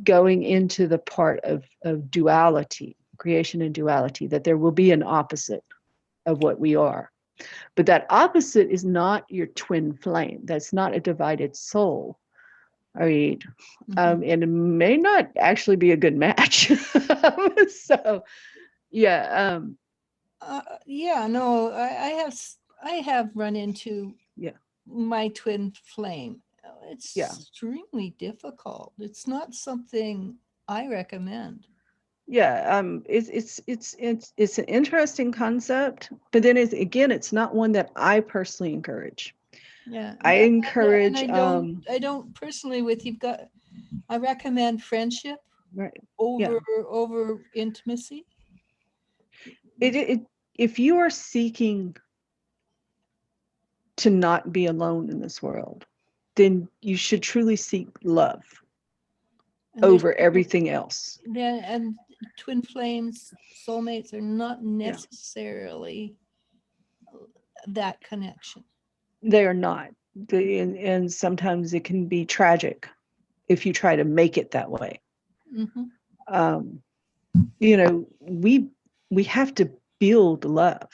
Speaker 2: going into the part of duality, creation and duality, that there will be an opposite of what we are. But that opposite is not your twin flame. That's not a divided soul. I mean, and it may not actually be a good match. So, yeah,
Speaker 1: yeah, no, I have run into
Speaker 2: yeah,
Speaker 1: my twin flame. It's
Speaker 2: yeah,
Speaker 1: extremely difficult. It's not something I recommend.
Speaker 2: yeah. It's an interesting concept, but then it's not one that I personally encourage.
Speaker 1: Yeah,
Speaker 2: I
Speaker 1: and
Speaker 2: encourage,
Speaker 1: I don't personally with you've got. I recommend friendship
Speaker 2: right, yeah.
Speaker 1: over intimacy.
Speaker 2: It if you are seeking to not be alone in this world, then you should truly seek love
Speaker 1: And there's
Speaker 2: over everything else.
Speaker 1: then and twin flames, soulmates are not
Speaker 2: Yeah,
Speaker 1: necessarily that connection.
Speaker 2: they are not. And sometimes it can be tragic if you try to make it that way.
Speaker 1: Hmm.
Speaker 2: Um, we have to build love.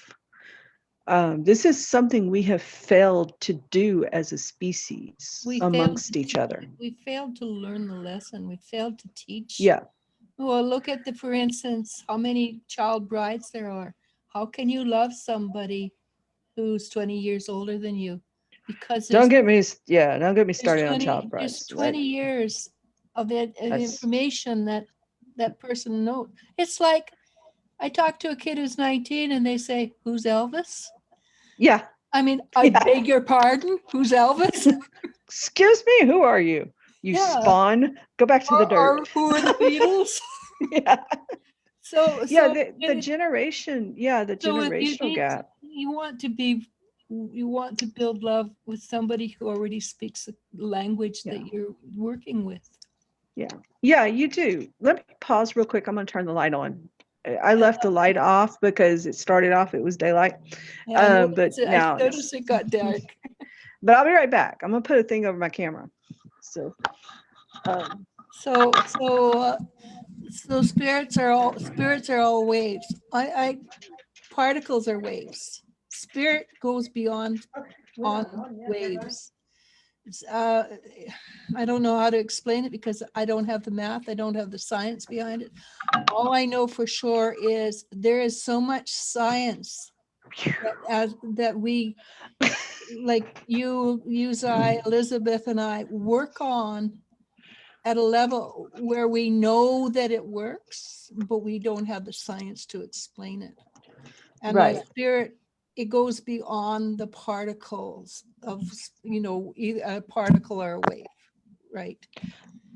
Speaker 2: This is something we have failed to do as a species
Speaker 1: We failed to
Speaker 2: amongst each other.
Speaker 1: we failed to learn the lesson. We failed to teach.
Speaker 2: Yeah,
Speaker 1: Well, look at the, for instance, how many child brides there are. How can you love somebody who's 20 years older than you? Because
Speaker 2: don't get me started on child
Speaker 1: there's
Speaker 2: brides.
Speaker 1: 20 years of it of
Speaker 2: That's
Speaker 1: information that that person knows. It's like I talk to a kid who's 19 and they say, "Who's Elvis?"
Speaker 2: yeah,
Speaker 1: I mean, I
Speaker 2: yeah.
Speaker 1: beg your pardon, who's Elvis?
Speaker 2: Excuse me, who are you? You
Speaker 1: Yeah.
Speaker 2: spawn? Go back to the
Speaker 1: Or
Speaker 2: dirt.
Speaker 1: who are the Beatles?
Speaker 2: Yeah,
Speaker 1: So
Speaker 2: yeah.
Speaker 1: so
Speaker 2: The generation, yeah, the
Speaker 1: so if you
Speaker 2: generational
Speaker 1: need
Speaker 2: gap.
Speaker 1: you want to be you want to build love with somebody who already speaks the language
Speaker 2: Yeah,
Speaker 1: that you're working with.
Speaker 2: yeah, yeah. You do. Let me pause real quick. I'm gonna turn the light on. I left the light off because it started off. It was daylight,
Speaker 1: Yeah, I
Speaker 2: but
Speaker 1: noticed it. I
Speaker 2: now it's.
Speaker 1: noticed it got dark.
Speaker 2: But I'll be right back. I'm gonna put a thing over my camera. So, um,
Speaker 1: So spirits are all waves. I particles are waves. Spirit goes beyond on waves. It's, I don't know how to explain it because I don't have the math. I don't have the science behind it. All I know for sure is there is so much science that we, like I, Elizabeth and I, work on at a level where we know that it works, but we don't have the science to explain it. And the
Speaker 2: right.
Speaker 1: spirit, it goes beyond the particles of, either a particle or a wave, right?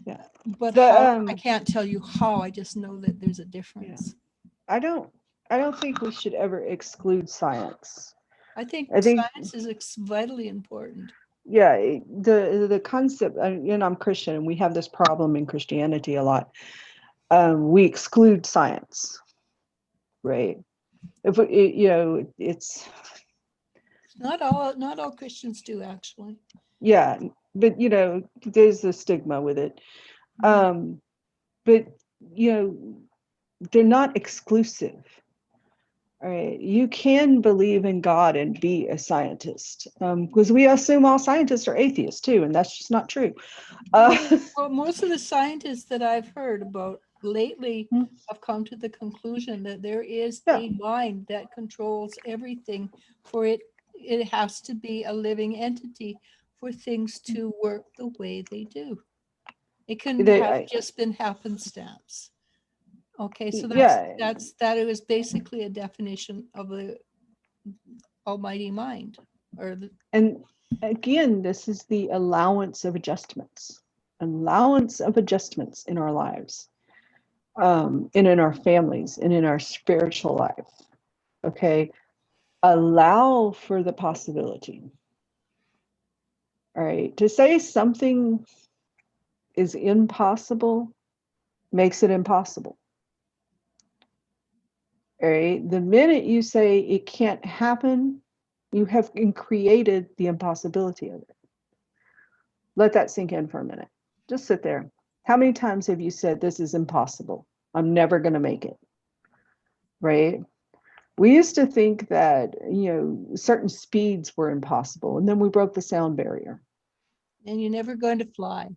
Speaker 2: Yeah.
Speaker 1: But
Speaker 2: The
Speaker 1: how, I can't tell you how, I just know that there's a
Speaker 2: Yeah.
Speaker 1: difference.
Speaker 2: I don't. I don't think we should ever exclude science.
Speaker 1: I think
Speaker 2: I think,
Speaker 1: science is vitally important.
Speaker 2: yeah, the concept. I'm Christian, and we have this problem in Christianity a lot. We exclude science, right? If it's
Speaker 1: Not all Christians do actually.
Speaker 2: yeah, but there's a stigma with it. Um, but you know, they're not exclusive. All right, you can believe in God and be a scientist, because we assume all scientists are atheists too, and that's just not true.
Speaker 1: Well, most of the scientists that I've heard about lately
Speaker 2: Hmm.
Speaker 1: have come to the conclusion that there is
Speaker 2: Yeah,
Speaker 1: a mind that controls everything. For it has to be a living entity for things to work the way they do. It couldn't
Speaker 2: they,
Speaker 1: have
Speaker 2: I,
Speaker 1: just been happenstance. Okay, so
Speaker 2: yeah,
Speaker 1: that it was basically a definition of the almighty mind, or the
Speaker 2: and again, this is the allowance of adjustments in our lives, and in our families, and in our spiritual life. Okay, allow for the possibility. All right, to say something is impossible makes it impossible. All right. The minute you say it can't happen, you have created the impossibility of it. Let that sink in for a minute. Just sit there. How many times have you said, this is impossible? I'm never going to make it, right? We used to think that, certain speeds were impossible, and then we broke the sound barrier.
Speaker 1: And you're never going to fly.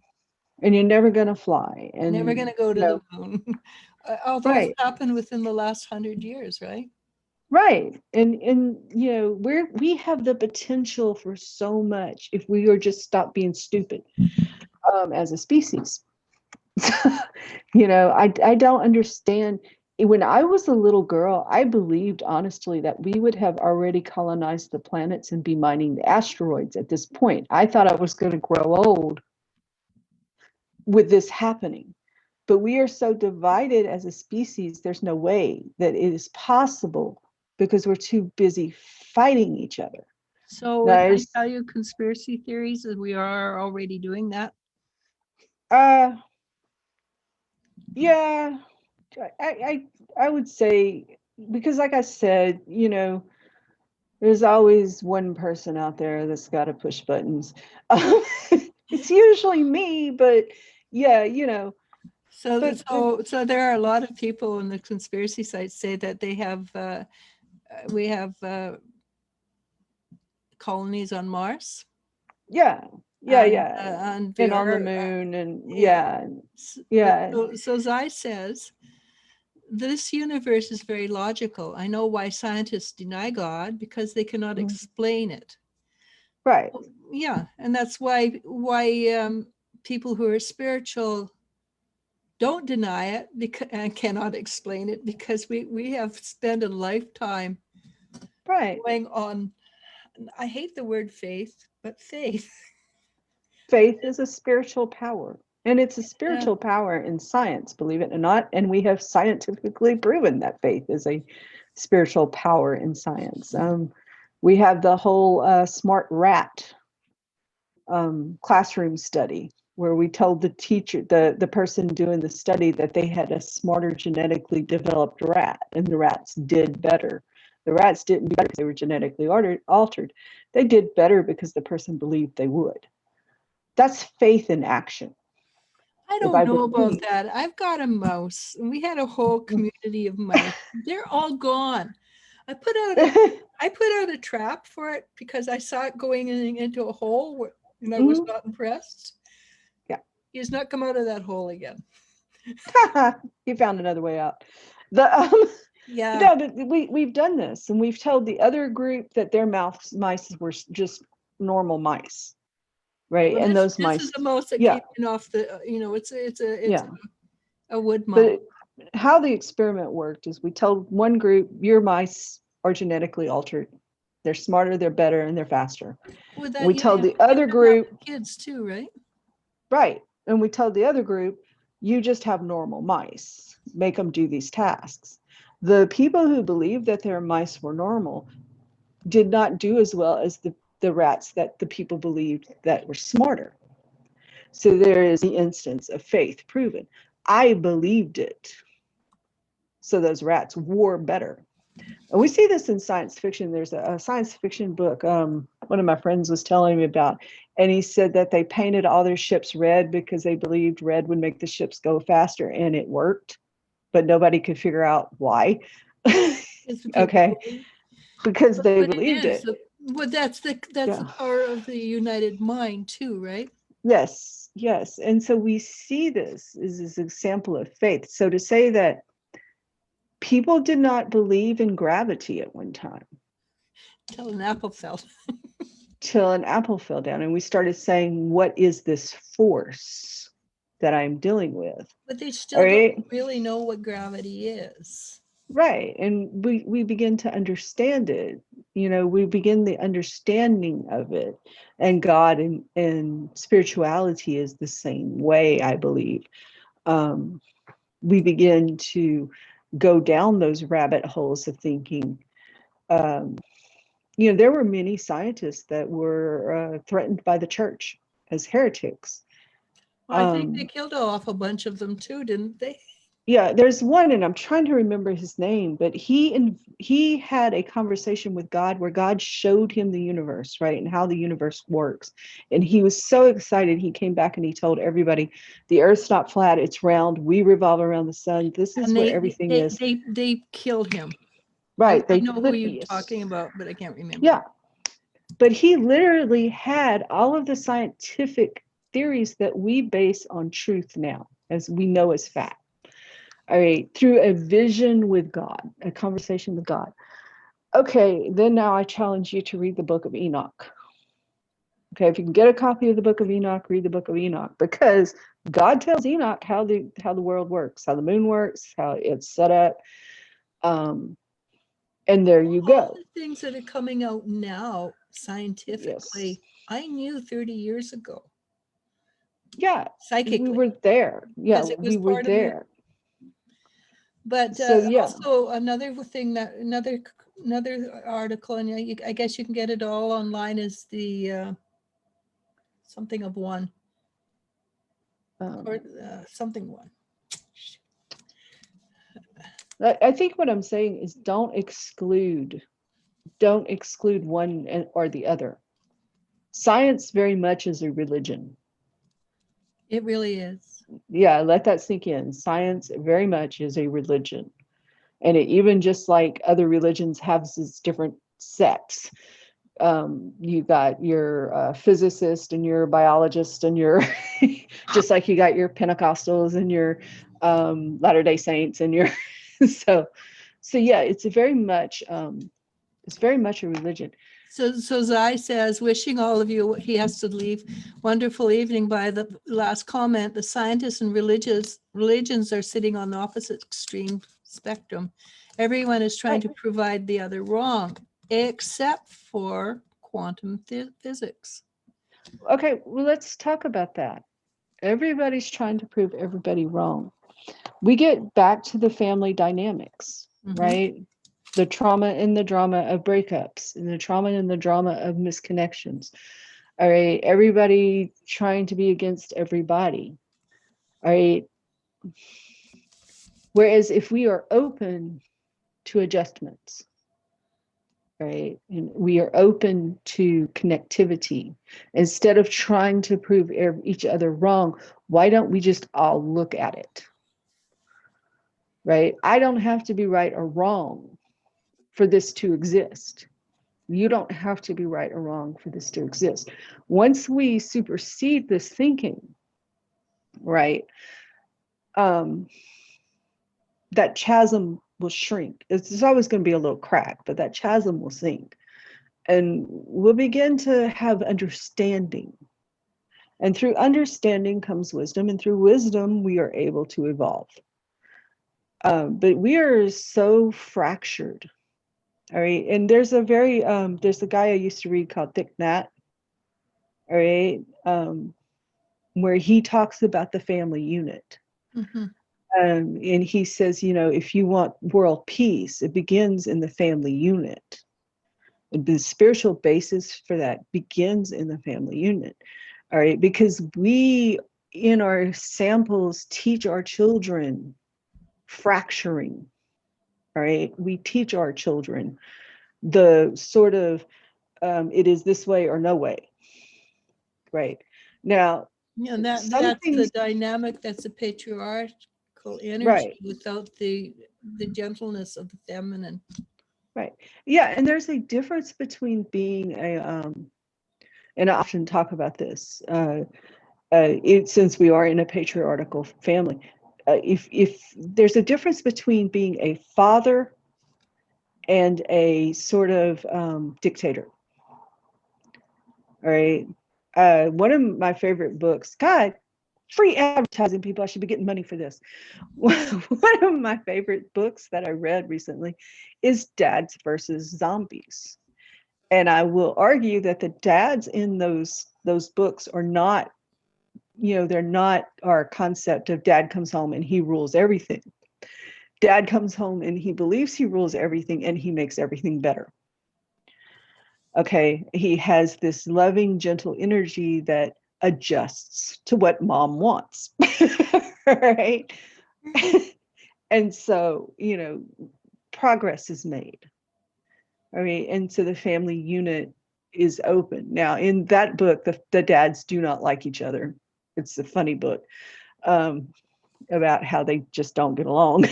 Speaker 2: And you're never going to fly. And
Speaker 1: Never going to go to the moon. Although
Speaker 2: right.
Speaker 1: it's happened within the last 100 years, right?
Speaker 2: Right. And we have the potential for so much if we are just stop being stupid as a species. I don't understand. When I was a little girl, I believed honestly that we would have already colonized the planets and be mining the asteroids at this point. I thought I was going to grow old with this happening. But we are so divided as a species, there's no way that it is possible because we're too busy fighting each other.
Speaker 1: So if I tell you conspiracy theories, we are already doing that.
Speaker 2: Yeah, I would say, because like I said, there's always one person out there that's got to push buttons. It's usually me, but yeah,
Speaker 1: So,
Speaker 2: but
Speaker 1: so there are a lot of people in the conspiracy sites say that they have, we have colonies on Mars.
Speaker 2: Yeah,
Speaker 1: and
Speaker 2: on the moon, and yeah.
Speaker 1: So Zai says, this universe is very logical. I know why scientists deny God, because they cannot explain it.
Speaker 2: Right.
Speaker 1: Yeah, and that's why people who are spiritual don't deny it and cannot explain it, because we have spent a lifetime going on. I hate the word faith, but faith.
Speaker 2: Faith is a spiritual power, and it's a spiritual power in science, believe it or not. And we have scientifically proven that faith is a spiritual power in science. We have the whole smart rat classroom study, where we told the teacher, the person doing the study, that they had a smarter genetically developed rat, and the rats did better. The rats didn't do better because they were genetically altered. They did better because the person believed they would. That's faith in action.
Speaker 1: I don't know about that. I've got a mouse, and we had a whole community of mice. They're all gone. I put out a trap for it because I saw it going into a hole, and I was not impressed.
Speaker 2: Yeah,
Speaker 1: he's not come out of that hole again.
Speaker 2: He found another way out.
Speaker 1: Yeah.
Speaker 2: No, but we've done this, and we've told the other group that their mice were just normal mice. Right.
Speaker 1: Well,
Speaker 2: and those mice.
Speaker 1: This is the mouse that came off the, it's a wood mouse.
Speaker 2: But how the experiment worked is we told one group, your mice are genetically altered. They're smarter, they're better, and they're faster. We told the other group.
Speaker 1: Kids too, right?
Speaker 2: Right. And we told the other group, you just have normal mice. Make them do these tasks. The people who believed that their mice were normal did not do as well as the rats that the people believed that were smarter. So there is the instance of faith proven. I believed it. So those rats were better. And we see this in science fiction. There's a science fiction book one of my friends was telling me about, and he said that they painted all their ships red because they believed red would make the ships go faster, and it worked, but nobody could figure out why. Okay. Because they believed it.
Speaker 1: Well, that's the power of the united mind too, right?
Speaker 2: Yes. And so we see this as an example of faith. So to say that people did not believe in gravity at one time.
Speaker 1: Till an apple fell.
Speaker 2: Till an apple fell down, and we started saying, what is this force that I'm dealing with?
Speaker 1: But they still don't really know what gravity is.
Speaker 2: Right. And we begin to understand it. We begin the understanding of it. And God and spirituality is the same way, I believe. We begin to go down those rabbit holes of thinking. There were many scientists that were threatened by the church as heretics.
Speaker 1: Well, I think they killed off a bunch of them too, didn't they?
Speaker 2: Yeah, there's one, and I'm trying to remember his name, but he had a conversation with God where God showed him the universe, right, and how the universe works. And he was so excited. He came back and he told everybody, the Earth's not flat, it's round. We revolve around the sun. This is
Speaker 1: And
Speaker 2: where everything is.
Speaker 1: they killed him.
Speaker 2: Right.
Speaker 1: I
Speaker 2: They
Speaker 1: know who
Speaker 2: put
Speaker 1: you're
Speaker 2: yes.
Speaker 1: talking about, but I can't remember.
Speaker 2: Yeah. But he literally had all of the scientific theories that we base on truth now, as we know as fact. All right, through a vision with God, a conversation with God. Okay, then now I challenge you to read the Book of Enoch. Okay, if you can get a copy of the Book of Enoch, read the Book of Enoch, because God tells Enoch how the world works, how the moon works, how it's set up. And there you
Speaker 1: All
Speaker 2: go.
Speaker 1: the things that are coming out now scientifically,
Speaker 2: Yes.
Speaker 1: I knew 30 years ago.
Speaker 2: Yeah, we
Speaker 1: Psychically,
Speaker 2: were there. Yeah,
Speaker 1: because it was
Speaker 2: we were
Speaker 1: part of me.
Speaker 2: there.
Speaker 1: But
Speaker 2: So yeah.
Speaker 1: also another thing that another article, and I guess you can get it all online, is the something of one or something one.
Speaker 2: I think what I'm saying is don't exclude one or the other. Science very much is a religion.
Speaker 1: It really is.
Speaker 2: Yeah, let that sink in. Science very much is a religion. And it even just like other religions have this different sects. You got your physicist and your biologist and your just like you got your Pentecostals and your Latter-day Saints and your so yeah, it's very much a religion.
Speaker 1: So Zai says, wishing all of you, he has to leave, wonderful evening. By the last comment, the scientists and religions are sitting on the opposite extreme spectrum. Everyone is trying to provide the other wrong, except for quantum physics.
Speaker 2: Okay, well, let's talk about that. Everybody's trying to prove everybody wrong. We get back to the family dynamics, right? The trauma and the drama of breakups, and the trauma and the drama of misconnections. All right, everybody trying to be against everybody. All right. Whereas if we are open to adjustments, right, and we are open to connectivity, instead of trying to prove each other wrong, why don't we just all look at it? Right? I don't have to be right or wrong for this to exist. You don't have to be right or wrong for this to exist. Once we supersede this thinking, right, that chasm will shrink. It's always going to be a little crack, but that chasm will sink. And we'll begin to have understanding. And through understanding comes wisdom, and through wisdom, we are able to evolve. But we are so fractured. All right. And there's a guy I used to read called Thich Nhat. All right. Where he talks about the family unit. And he says, if you want world peace, it begins in the family unit. The spiritual basis for that begins in the family unit. All right. Because we, in our samples, teach our children fracturing. All right. We teach our children the sort of it is this way or no way. Right. Now,
Speaker 1: yeah, that's the dynamic, that's a patriarchal energy, right, without the gentleness of the feminine.
Speaker 2: Right. Yeah, and there's a difference between being and I often talk about this, since we are in a patriarchal family. If there's a difference between being a father and a sort of dictator. All right. One of my favorite books, God, free advertising, people, I should be getting money for this. One of my favorite books that I read recently is Dads versus Zombies. And I will argue that the dads in those books are not, they're not our concept of dad comes home and he rules everything. Dad comes home and he believes he rules everything and he makes everything better. Okay, he has this loving, gentle energy that adjusts to what mom wants. Right? And so, progress is made. I mean, and so the family unit is open. Now, in that book, the dads do not like each other. It's a funny book, about how they just don't get along.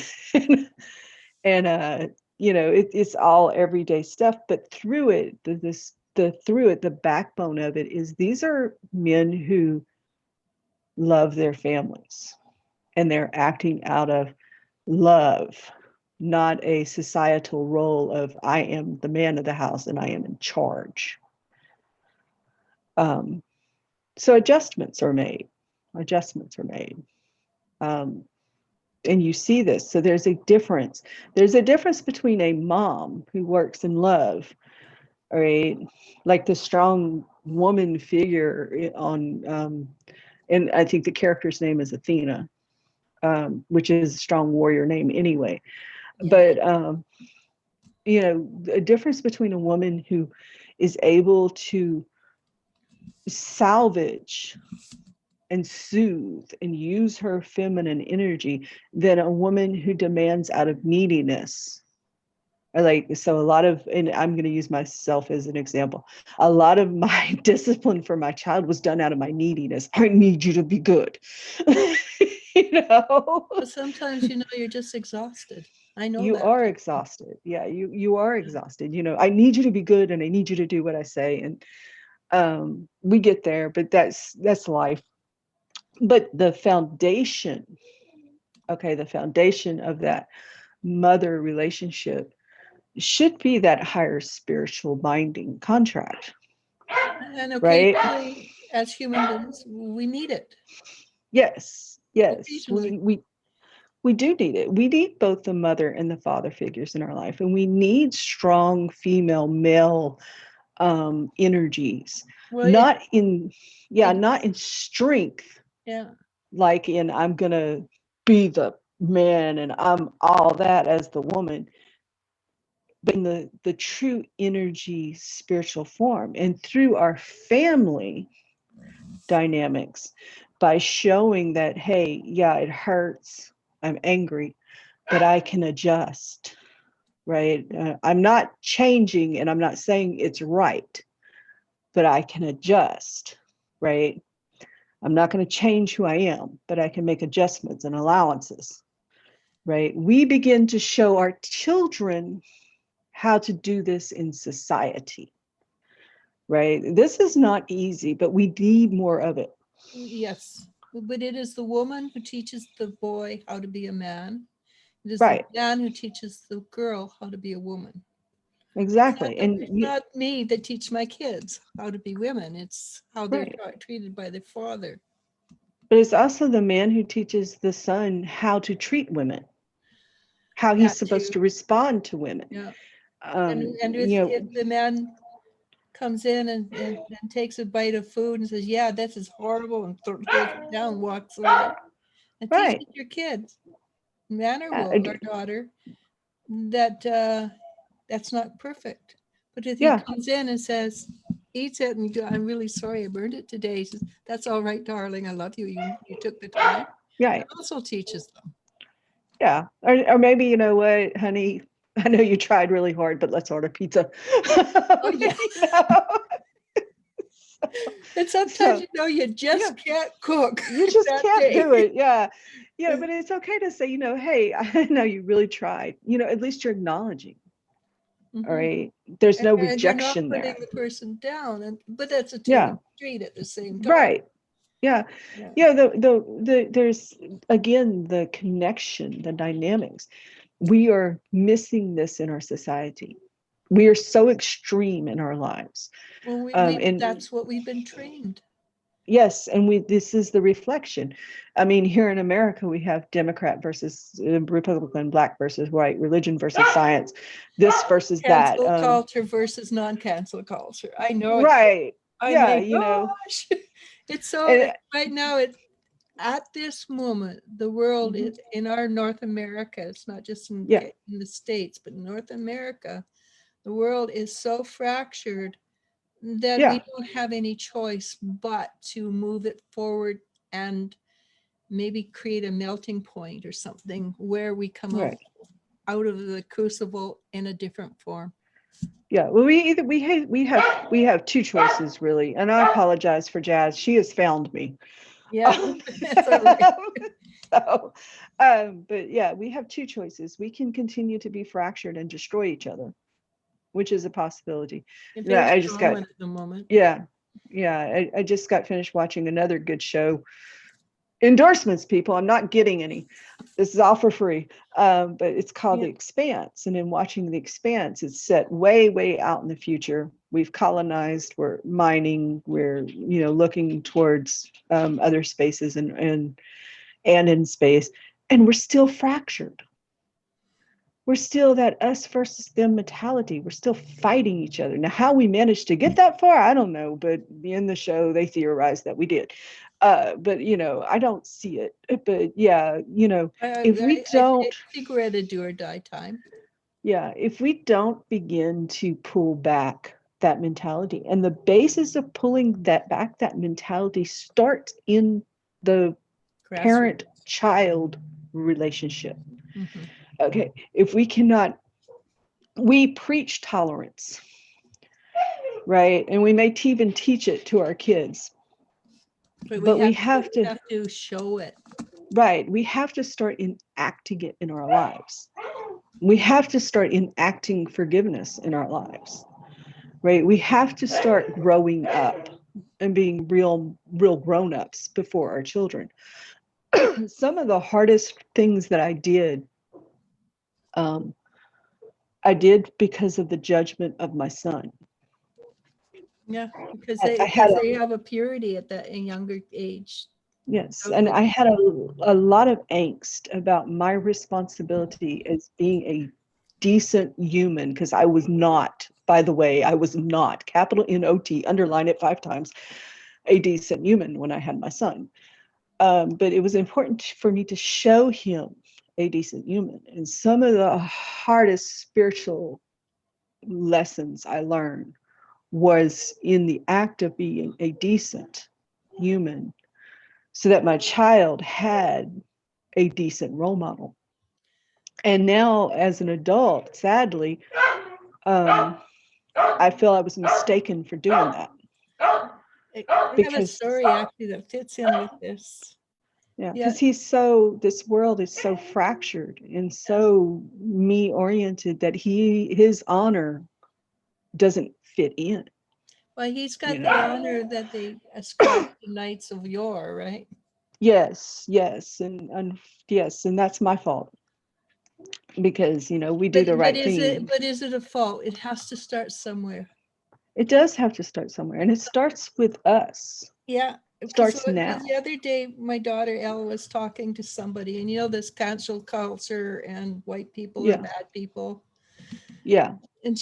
Speaker 2: And it's all everyday stuff, but through it, the backbone of it is these are men who love their families, and they're acting out of love, not a societal role of I am the man of the house and I am in charge. So adjustments are made. Adjustments are made. And you see this. So there's a difference. There's a difference between a mom who works in love, right? Like the strong woman figure and I think the character's name is Athena, which is a strong warrior name anyway.
Speaker 1: Yeah.
Speaker 2: But a difference between a woman who is able to salvage and soothe and use her feminine energy than a woman who demands out of neediness. So a lot of, and I'm going to use myself as an example, a lot of my discipline for my child was done out of my neediness. I need you to be good.
Speaker 1: But sometimes, you're just exhausted. I know
Speaker 2: You
Speaker 1: that.
Speaker 2: are exhausted. Yeah, you are exhausted. I need you to be good and I need you to do what I say. And we get there, but that's life. But the foundation of that mother relationship should be that higher spiritual binding contract,
Speaker 1: And
Speaker 2: right?
Speaker 1: occasionally, as human beings, we need it.
Speaker 2: Yes,
Speaker 1: Occasionally.
Speaker 2: we do need it. We need both the mother and the father figures in our life, and we need strong female male energies,
Speaker 1: Well,
Speaker 2: not in
Speaker 1: it,
Speaker 2: not in strength,
Speaker 1: yeah.
Speaker 2: like in I'm gonna be the man and I'm all that as the woman, but in the true energy spiritual form, and through our family dynamics, by showing that, hey, yeah, it hurts, I'm angry, but I can adjust, right? I'm not changing and I'm not saying it's right, but I can adjust, right? I'm not going to change who I am, but I can make adjustments and allowances, right? We begin to show our children how to do this in society, right? This is not easy, but we need more of it.
Speaker 1: Yes. But it is the woman who teaches the boy how to be a man. It is the
Speaker 2: Right,
Speaker 1: man who teaches the girl how to be a woman.
Speaker 2: exactly.
Speaker 1: It's not me that teach my kids how to be women. It's how they're
Speaker 2: Right.
Speaker 1: treated by their father.
Speaker 2: But it's also the man who teaches the son how to treat women, how he's
Speaker 1: That
Speaker 2: supposed
Speaker 1: too.
Speaker 2: to respond to women.
Speaker 1: Yeah.
Speaker 2: Um,
Speaker 1: And
Speaker 2: you
Speaker 1: if
Speaker 2: know,
Speaker 1: the man comes in and takes a bite of food and says, yeah, this is horrible, and throws it down, walks away. And teach
Speaker 2: right.
Speaker 1: your kids, man or
Speaker 2: Uh,
Speaker 1: woman or daughter, that that's not perfect. But if he
Speaker 2: yeah,
Speaker 1: comes in and says, eats it, and you go, I'm really sorry I burned it today. He says, that's all right, darling. I love you. You took the time. That
Speaker 2: right.
Speaker 1: also teaches them.
Speaker 2: Yeah. Or maybe, you know what, honey, I know you tried really hard, but let's order pizza.
Speaker 1: Oh, yeah.
Speaker 2: You know?
Speaker 1: And sometimes,
Speaker 2: So,
Speaker 1: you
Speaker 2: yeah,
Speaker 1: just can't cook
Speaker 2: you just
Speaker 1: that
Speaker 2: can't
Speaker 1: day.
Speaker 2: do it. Yeah. Yeah, but it's okay to say, hey, I know you really tried. At least you're acknowledging. All
Speaker 1: Mhm.
Speaker 2: right. There's no
Speaker 1: And you're not
Speaker 2: rejection
Speaker 1: putting
Speaker 2: there.
Speaker 1: the person down, but that's a two-way
Speaker 2: Yeah.
Speaker 1: street at the same time.
Speaker 2: Right. Yeah.
Speaker 1: Yeah.
Speaker 2: Yeah. There's again the connection, the dynamics. We are missing this in our society. We are so extreme in our lives.
Speaker 1: Well,
Speaker 2: And
Speaker 1: that's what we've been trained.
Speaker 2: yes, and this is the reflection. I mean, here in America, we have Democrat versus Republican, black versus white, religion versus science, this versus that.
Speaker 1: Cancel culture versus non-cancel culture. I know it's,
Speaker 2: Right.
Speaker 1: I
Speaker 2: Yeah,
Speaker 1: mean, gosh, it's so,
Speaker 2: and
Speaker 1: right now, at this moment, the world
Speaker 2: mhm,
Speaker 1: is in our North America, it's not just
Speaker 2: yeah,
Speaker 1: in the States, but in North America, the world is so fractured that we
Speaker 2: yeah,
Speaker 1: don't have any choice but to move it forward and maybe create a melting point or something where we come
Speaker 2: Right.
Speaker 1: out of the crucible in a different form.
Speaker 2: Yeah, well, we have two choices really, and I apologize for Jazz. She has found me.
Speaker 1: Yeah, that's all right.
Speaker 2: So, but yeah, we have two choices. We can continue to be fractured and destroy each other, which is a possibility.
Speaker 1: And
Speaker 2: Yeah,
Speaker 1: there's
Speaker 2: I just
Speaker 1: drama
Speaker 2: got
Speaker 1: at the moment.
Speaker 2: yeah, I just got finished watching another good show. Endorsements, people. I'm not getting any. This is all for free. But it's called
Speaker 1: Yeah.
Speaker 2: The Expanse. And in watching The Expanse, it's set way, way out in the future. We've colonized, we're mining, we're, looking towards other spaces and in space. And we're still fractured. We're still that us versus them mentality. We're still fighting each other. Now, how we managed to get that far, I don't know. But in the show, they theorized that we did. But I don't see it. But yeah, if we don't,
Speaker 1: I think we're at a do or die time.
Speaker 2: yeah, if we don't begin to pull back that mentality, and the basis of pulling that back, that mentality starts in the parent-child relationship.
Speaker 1: Mm-hmm.
Speaker 2: Okay, if we cannot, we preach tolerance, right? And we may even teach it to our kids. But we have
Speaker 1: to show it.
Speaker 2: Right. We have to start enacting it in our lives. We have to start enacting forgiveness in our lives. Right. We have to start growing up and being real grown-ups before our children. Some of the hardest things that I did because of the judgment of my son.
Speaker 1: Yeah, because they have a purity at that younger age.
Speaker 2: Yes, and I had a lot of angst about my responsibility as being a decent human, because I was not, by the way, I was not, capital N-O-T, underline it 5 times, a decent human when I had my son. But it was important for me to show him a decent human. And some of the hardest spiritual lessons I learned was in the act of being a decent human, so that my child had a decent role model. And now as an adult, sadly, I feel I was mistaken for doing that.
Speaker 1: I have a story actually that fits in with this.
Speaker 2: Yeah, because this world is so fractured and so me oriented that his honor doesn't fit in.
Speaker 1: Well, he's got the honor that they ascribe to knights of yore, right?
Speaker 2: Yes, and yes, and that's my fault, because we do the right thing.
Speaker 1: But is it a fault? It has to start somewhere.
Speaker 2: It does have to start somewhere, and it starts with us.
Speaker 1: Yeah.
Speaker 2: It starts now.
Speaker 1: The other day, my daughter Elle was talking to somebody, and this cancel culture and white people are bad people.
Speaker 2: Yeah.
Speaker 1: And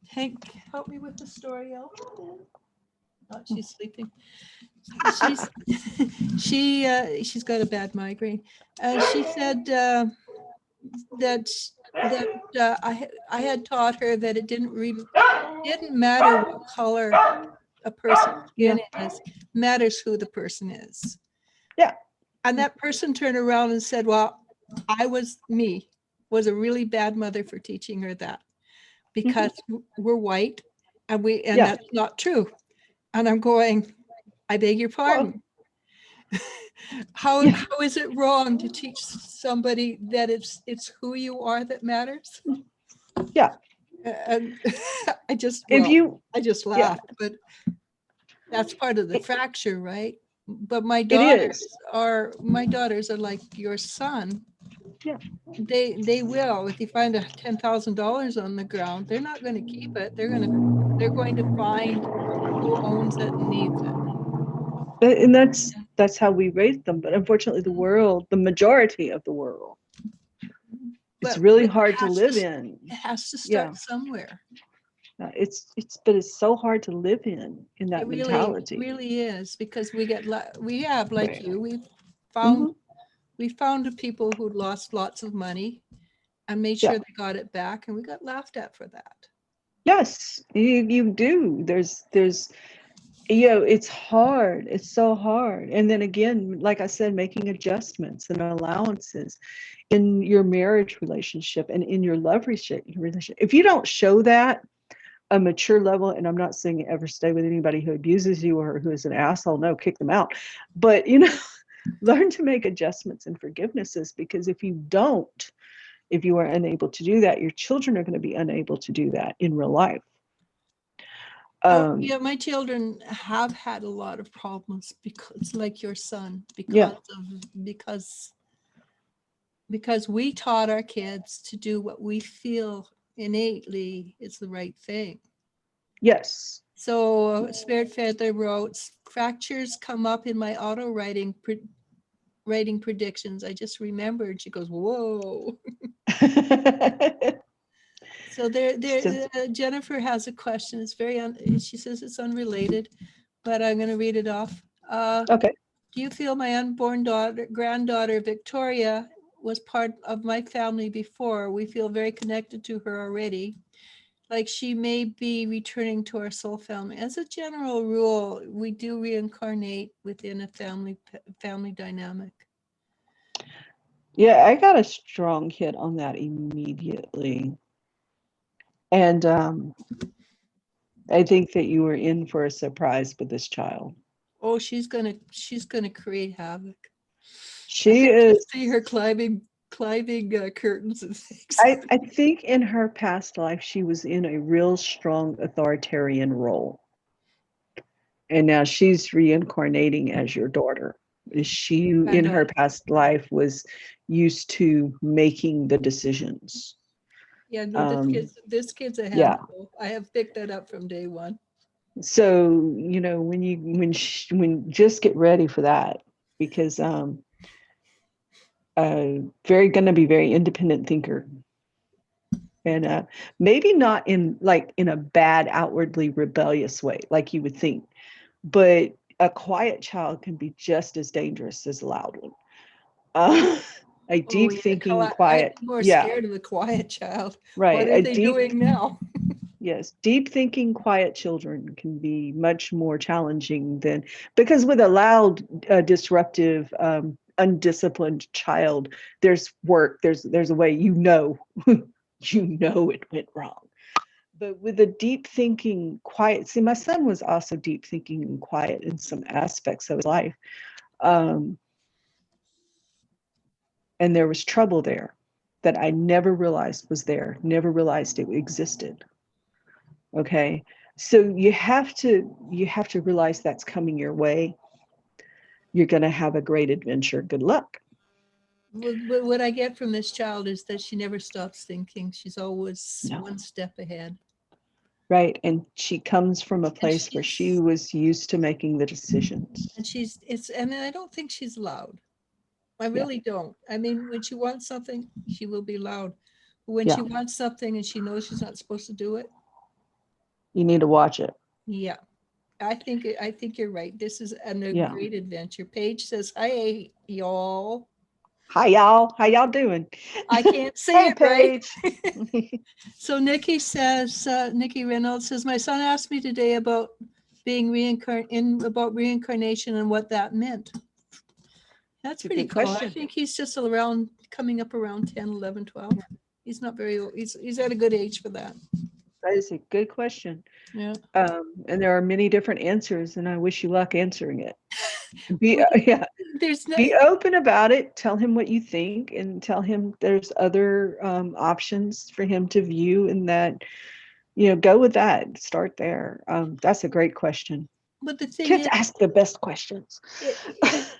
Speaker 1: Hank, help me with the story, Elle. Oh, she's sleeping. She's got a bad migraine. She said that I had taught her that it didn't matter what color a person's skin is, matters who the person is.
Speaker 2: Yeah.
Speaker 1: And that person turned around and said, well, was a really bad mother for teaching her that, because we're white and that's not true. And I'm going, I beg your pardon. How is it wrong to teach somebody that it's who you are that matters?
Speaker 2: Yeah.
Speaker 1: And I just laughed, but that's part of the fracture, right? But my daughters are like your son.
Speaker 2: Yeah.
Speaker 1: They will, if you find $10,000 on the ground, they're not going to keep it. They're going to find who owns it and needs it.
Speaker 2: And that's how we raise them. But unfortunately, the majority of the world, it's really hard to live in.
Speaker 1: It has to start somewhere.
Speaker 2: It's so hard to live in that mentality.
Speaker 1: It really is, because we have, like you, we found people who lost lots of money and made sure they got it back, and we got laughed at for that.
Speaker 2: Yes, you do. it's hard. It's so hard. And then again, like I said, making adjustments and allowances in your marriage relationship and in your love relationship. If you don't show that a mature level, and I'm not saying ever stay with anybody who abuses you or who is an asshole, no, kick them out. But, learn to make adjustments and forgivenesses, because if you don't, if you are unable to do that, your children are going to be unable to do that in real life.
Speaker 1: Yeah, my children have had a lot of problems because, like your son,
Speaker 2: Yeah.
Speaker 1: because we taught our kids to do what we feel innately is the right thing.
Speaker 2: Yes.
Speaker 1: So Spirit Feather wrote, fractures come up in my auto writing predictions. I just remembered. She goes, whoa. So Jennifer has a question. It's she says it's unrelated, but I'm going to read it off.
Speaker 2: Okay.
Speaker 1: Do you feel my unborn granddaughter, Victoria, was part of my family before? We feel very connected to her already. Like she may be returning to our soul family. As a general rule, we do reincarnate within a family dynamic.
Speaker 2: Yeah, I got a strong hit on that immediately. And I think that you were in for a surprise with this child.
Speaker 1: Oh, she's gonna create havoc.
Speaker 2: She is.
Speaker 1: See her climbing curtains and things.
Speaker 2: I think in her past life, she was in a real strong authoritarian role. And now she's reincarnating as your daughter. She, in her past life, was used to making the decisions.
Speaker 1: Yeah, no, this kid's a
Speaker 2: Yeah.
Speaker 1: handful. I have picked that up from day one.
Speaker 2: So, when just get ready for that, because very going to be very independent thinker, and maybe not in a bad, outwardly rebellious way like you would think, but a quiet child can be just as dangerous as a loud one. A deep thinking, quiet.
Speaker 1: I'm more scared of the quiet child.
Speaker 2: Right.
Speaker 1: What are they doing now?
Speaker 2: Yes, deep thinking, quiet children can be much more challenging because with a loud, disruptive, undisciplined child, there's work, there's a way, you know it went wrong. But with a deep thinking, quiet, see, my son was also deep thinking and quiet in some aspects of his life. And there was trouble there that I never realized was there, never realized it existed. Okay. So you have to realize that's coming your way. You're going to have a great adventure. Good luck.
Speaker 1: What I get from this child is that she never stops thinking. She's always one step ahead.
Speaker 2: Right. And she comes from a place where she was used to making the decisions.
Speaker 1: And I don't think she's loud. I really don't. I mean, when she wants something, she will be loud. But when she wants something and she knows she's not supposed to do it,
Speaker 2: you need to watch it.
Speaker 1: Yeah. I think you're right. This is a great adventure. Paige says, hi, y'all.
Speaker 2: Hi, y'all. How y'all doing?
Speaker 1: I can't say it
Speaker 2: Paige.
Speaker 1: Right. So Nikki Reynolds says, my son asked me today about being reincarnation and what that meant. That's pretty cool. Question. I think he's just coming up around 10, 11, 12. He's not very old. He's at a good age for that.
Speaker 2: That is a good question.
Speaker 1: Yeah.
Speaker 2: And there are many different answers, and I wish you luck answering it. Be open about it. Tell him what you think, and tell him there's other options for him to view, and that go with that. Start there. That's a great question.
Speaker 1: But the thing
Speaker 2: kids ask the best questions.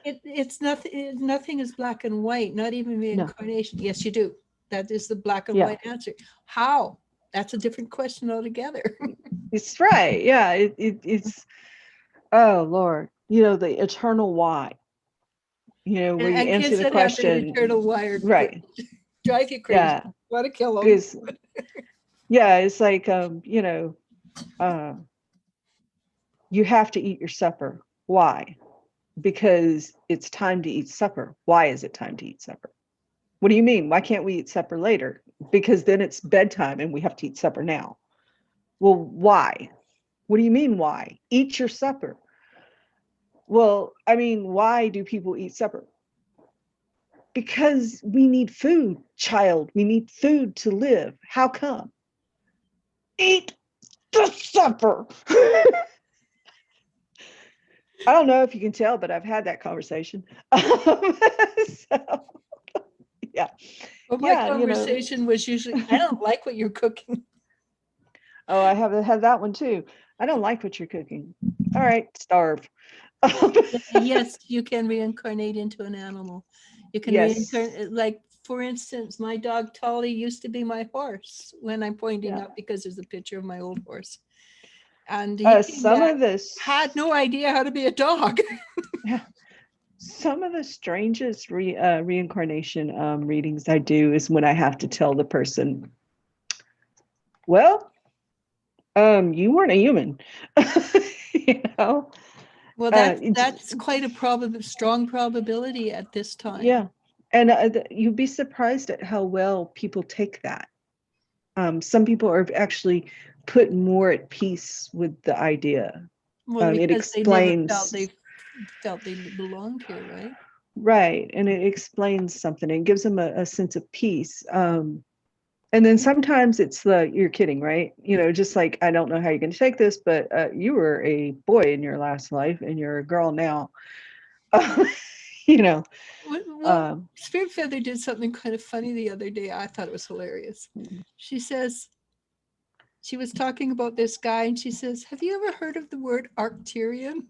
Speaker 1: It's nothing. Nothing is black and white. Not even reincarnation. No. Yes, you do. That is the black and white answer. How? That's a different question altogether.
Speaker 2: It's right. Yeah. It's. Oh Lord. The eternal why. Where you answer the question.
Speaker 1: Eternal why
Speaker 2: right.
Speaker 1: Drive you crazy. Yeah. Want to kill them.
Speaker 2: Because, it's like you have to eat your supper. Why? Because it's time to eat supper. Why is it time to eat supper? What do you mean? Why can't we eat supper later? Because then it's bedtime and we have to eat supper now. Well, why? What do you mean, why? Eat your supper. Well, I mean, why do people eat supper? Because we need food, child. We need food to live. How come? Eat the supper. I don't know if you can tell, but I've had that conversation. So, yeah.
Speaker 1: Well, my
Speaker 2: Yeah,
Speaker 1: conversation was usually, I don't like what you're cooking.
Speaker 2: Oh, I have had that one too. I don't like what you're cooking. All right, starve.
Speaker 1: Yes, you can reincarnate into an animal. You can
Speaker 2: Yes.
Speaker 1: reincarnate, like, for instance, my dog Tolly used to be my horse when I'm pointing
Speaker 2: Yeah.
Speaker 1: up because there's a picture of my old horse. And he came
Speaker 2: Some
Speaker 1: back,
Speaker 2: of this
Speaker 1: had no idea how to be a dog.
Speaker 2: Yeah. Some of the strangest reincarnation readings I do is when I have to tell the person, well, you weren't a human. you know?
Speaker 1: Well, that's quite a strong probability at this time.
Speaker 2: Yeah. And you'd be surprised at how well people take that. Some people are actually put more at peace with the idea.
Speaker 1: Well,
Speaker 2: It
Speaker 1: because they never
Speaker 2: explains,
Speaker 1: felt they belonged here, right?
Speaker 2: right, and it explains something. It gives them a sense of peace. And then sometimes it's you're kidding, right? Just like, I don't know how you're going to take this, but you were a boy in your last life and you're a girl now. you know,
Speaker 1: Well, Spirit Feather did something kind of funny the other day. I thought it was hilarious. She says, she was talking about this guy and she says, have you ever heard of the word Arcturian?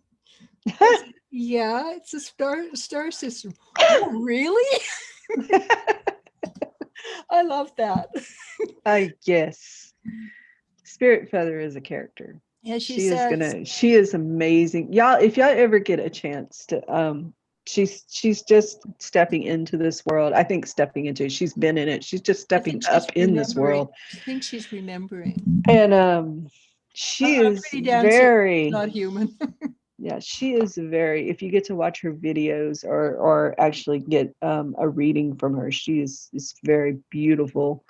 Speaker 1: Said, yeah, it's a star system. Oh, really? I love that.
Speaker 2: I guess Spirit Feather is a character.
Speaker 1: Yeah, she
Speaker 2: is amazing. Y'all, if y'all ever get a chance to, she's just stepping into this world. I think she's been in it. She's just stepping up in this world.
Speaker 1: I think she's remembering.
Speaker 2: And she is very
Speaker 1: not human.
Speaker 2: Yeah, she is very, if you get to watch her videos or actually get a reading from her, she is very beautiful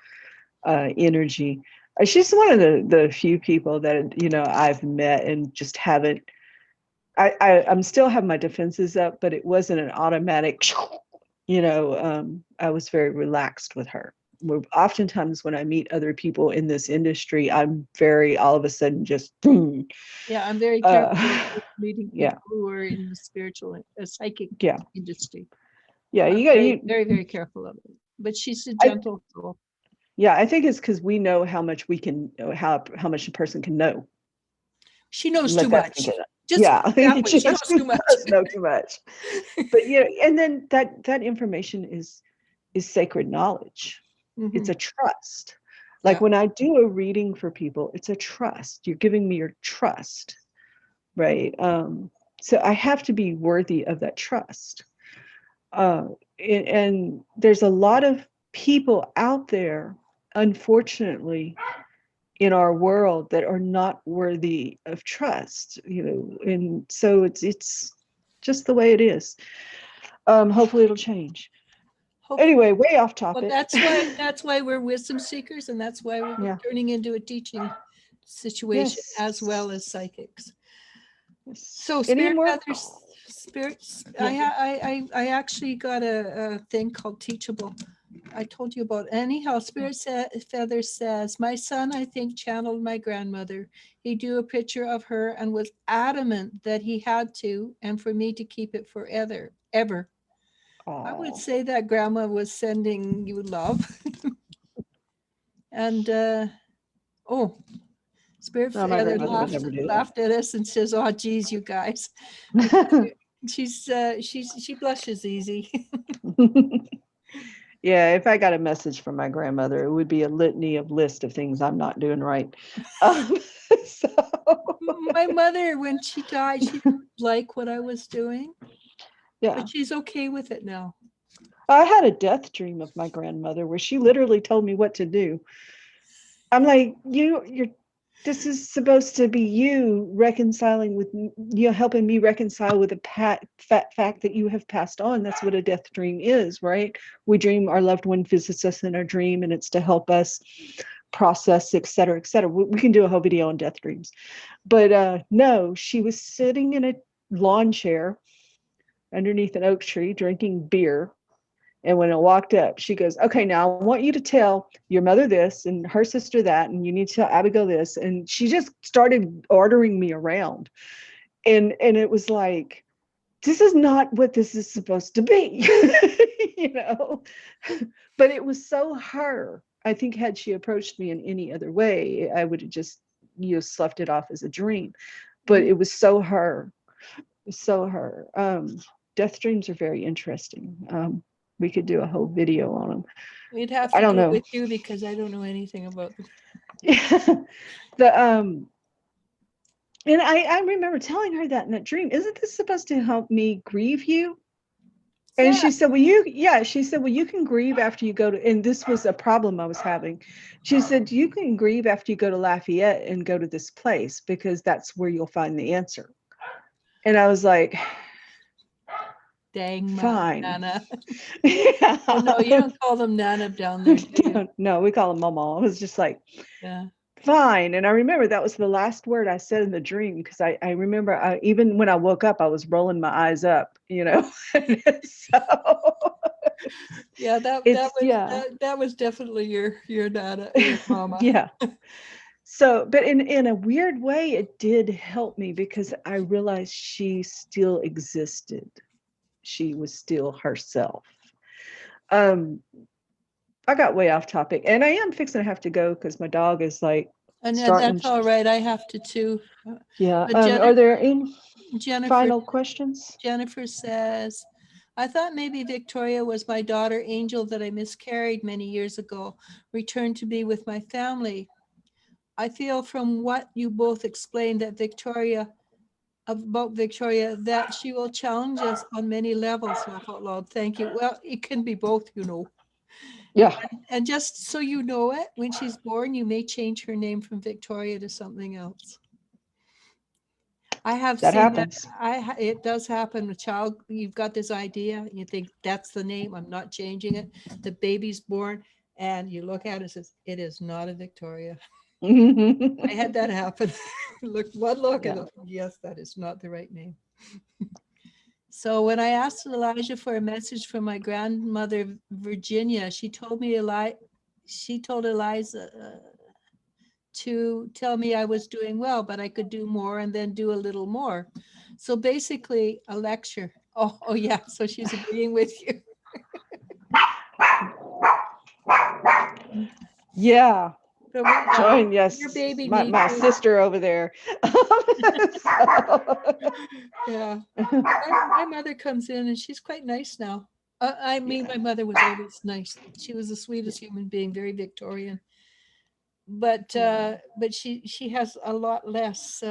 Speaker 2: energy. She's one of the few people that, I've met and just haven't, I'm still have my defenses up, but it wasn't an automatic, I was very relaxed with her. Oftentimes when I meet other people in this industry, I'm very, all of a sudden, just boom.
Speaker 1: Yeah, I'm very careful meeting people who are in the spiritual, psychic industry.
Speaker 2: Yeah,
Speaker 1: I'm very, very careful of it. But she's a gentle soul.
Speaker 2: Yeah, I think it's because we know how much we can, how much a person can know.
Speaker 1: She knows too much.
Speaker 2: She knows too much. Know too much. But and then that information is sacred knowledge. Mm-hmm. It's a trust. Like when I do a reading for people, it's a trust. You're giving me your trust, right? So I have to be worthy of that trust. And there's a lot of people out there, unfortunately, in our world that are not worthy of trust, and so it's just the way it is. Hopefully it'll change. Anyway, way off topic.
Speaker 1: Well, that's why we're wisdom seekers, and that's why we're turning into a teaching situation as well as psychics. So spirits. I actually got a thing called Teachable. I told you about. Anyhow, Spirit Feather says, my son, I think, channeled my grandmother. He drew a picture of her and was adamant that he had to, and for me to keep it forever, ever. Aww. I would say that grandma was sending you love. And, Spirit Feather laughed at us and says, oh, geez, you guys. She blushes easy.
Speaker 2: Yeah, if I got a message from my grandmother, it would be a litany of list of things I'm not doing right. So.
Speaker 1: My mother, when she died, she didn't like what I was doing. Yeah. But she's okay with it now.
Speaker 2: I had a death dream of my grandmother where she literally told me what to do. I'm like, this is supposed to be you reconciling with, helping me reconcile with the fact that you have passed on. That's what a death dream is, right? We dream our loved one visits us in our dream, and it's to help us process, et cetera, et cetera. We can do a whole video on death dreams. But no, she was sitting in a lawn chair underneath an oak tree drinking beer. And when I walked up, she goes, okay, now I want you to tell your mother this and her sister that, and you need to tell Abigail this. And she just started ordering me around. And it was like, this is not what this is supposed to be, you know? But it was so her. I think had she approached me in any other way, I would have just, sloughed it off as a dream. But it was so her. So her. Death dreams are very interesting. We could do a whole video on them.
Speaker 1: We'd have to do it with you because I don't know anything about them.
Speaker 2: And I remember telling her that in that dream, isn't this supposed to help me grieve you? And she said, well, you can grieve after you go to, and this was a problem I was having. She said, you can grieve after you go to Lafayette and go to this place because that's where you'll find the answer. And I was like,
Speaker 1: dang,
Speaker 2: fine.
Speaker 1: Nana. Yeah. Oh, no, you don't call them Nana down there, do you?
Speaker 2: No, we call them Mama. I was just like,
Speaker 1: yeah.
Speaker 2: Fine. And I remember that was the last word I said in the dream, because I remember even when I woke up, I was rolling my eyes up, So,
Speaker 1: yeah, that was definitely your Nana, your mama.
Speaker 2: Yeah. So, but in a weird way, it did help me because I realized she still existed. She was still herself. I got way off topic, and I am fixing to have to go because my dog is like
Speaker 1: and that's all right. I have to too.
Speaker 2: Yeah. Are there any final questions?
Speaker 1: Jennifer says, I thought maybe Victoria was my daughter Angel that I miscarried many years ago, returned to be with my family. I feel from what you both explained that about Victoria, that she will challenge us on many levels. Laugh out loud. Thank you. Well, it can be both,
Speaker 2: Yeah.
Speaker 1: And just so you know it, when she's born, you may change her name from Victoria to something else. I have
Speaker 2: that
Speaker 1: seen
Speaker 2: happens.
Speaker 1: that. It does happen. A child, you've got this idea, you think that's the name, I'm not changing it. The baby's born, and you look at it and says, it is not a Victoria. I had that happen. Look at it. Yes, that is not the right name. So when I asked Elijah for a message from my grandmother, Virginia, she told Eliza to tell me I was doing well, but I could do more and then do a little more. So basically a lecture. Oh yeah. So she's agreeing with you.
Speaker 2: Yeah. Join, yes.
Speaker 1: Your baby
Speaker 2: my sister over there.
Speaker 1: Yeah. My mother comes in and she's quite nice now. My mother was always nice. She was the sweetest human being, very Victorian. But she has a lot less.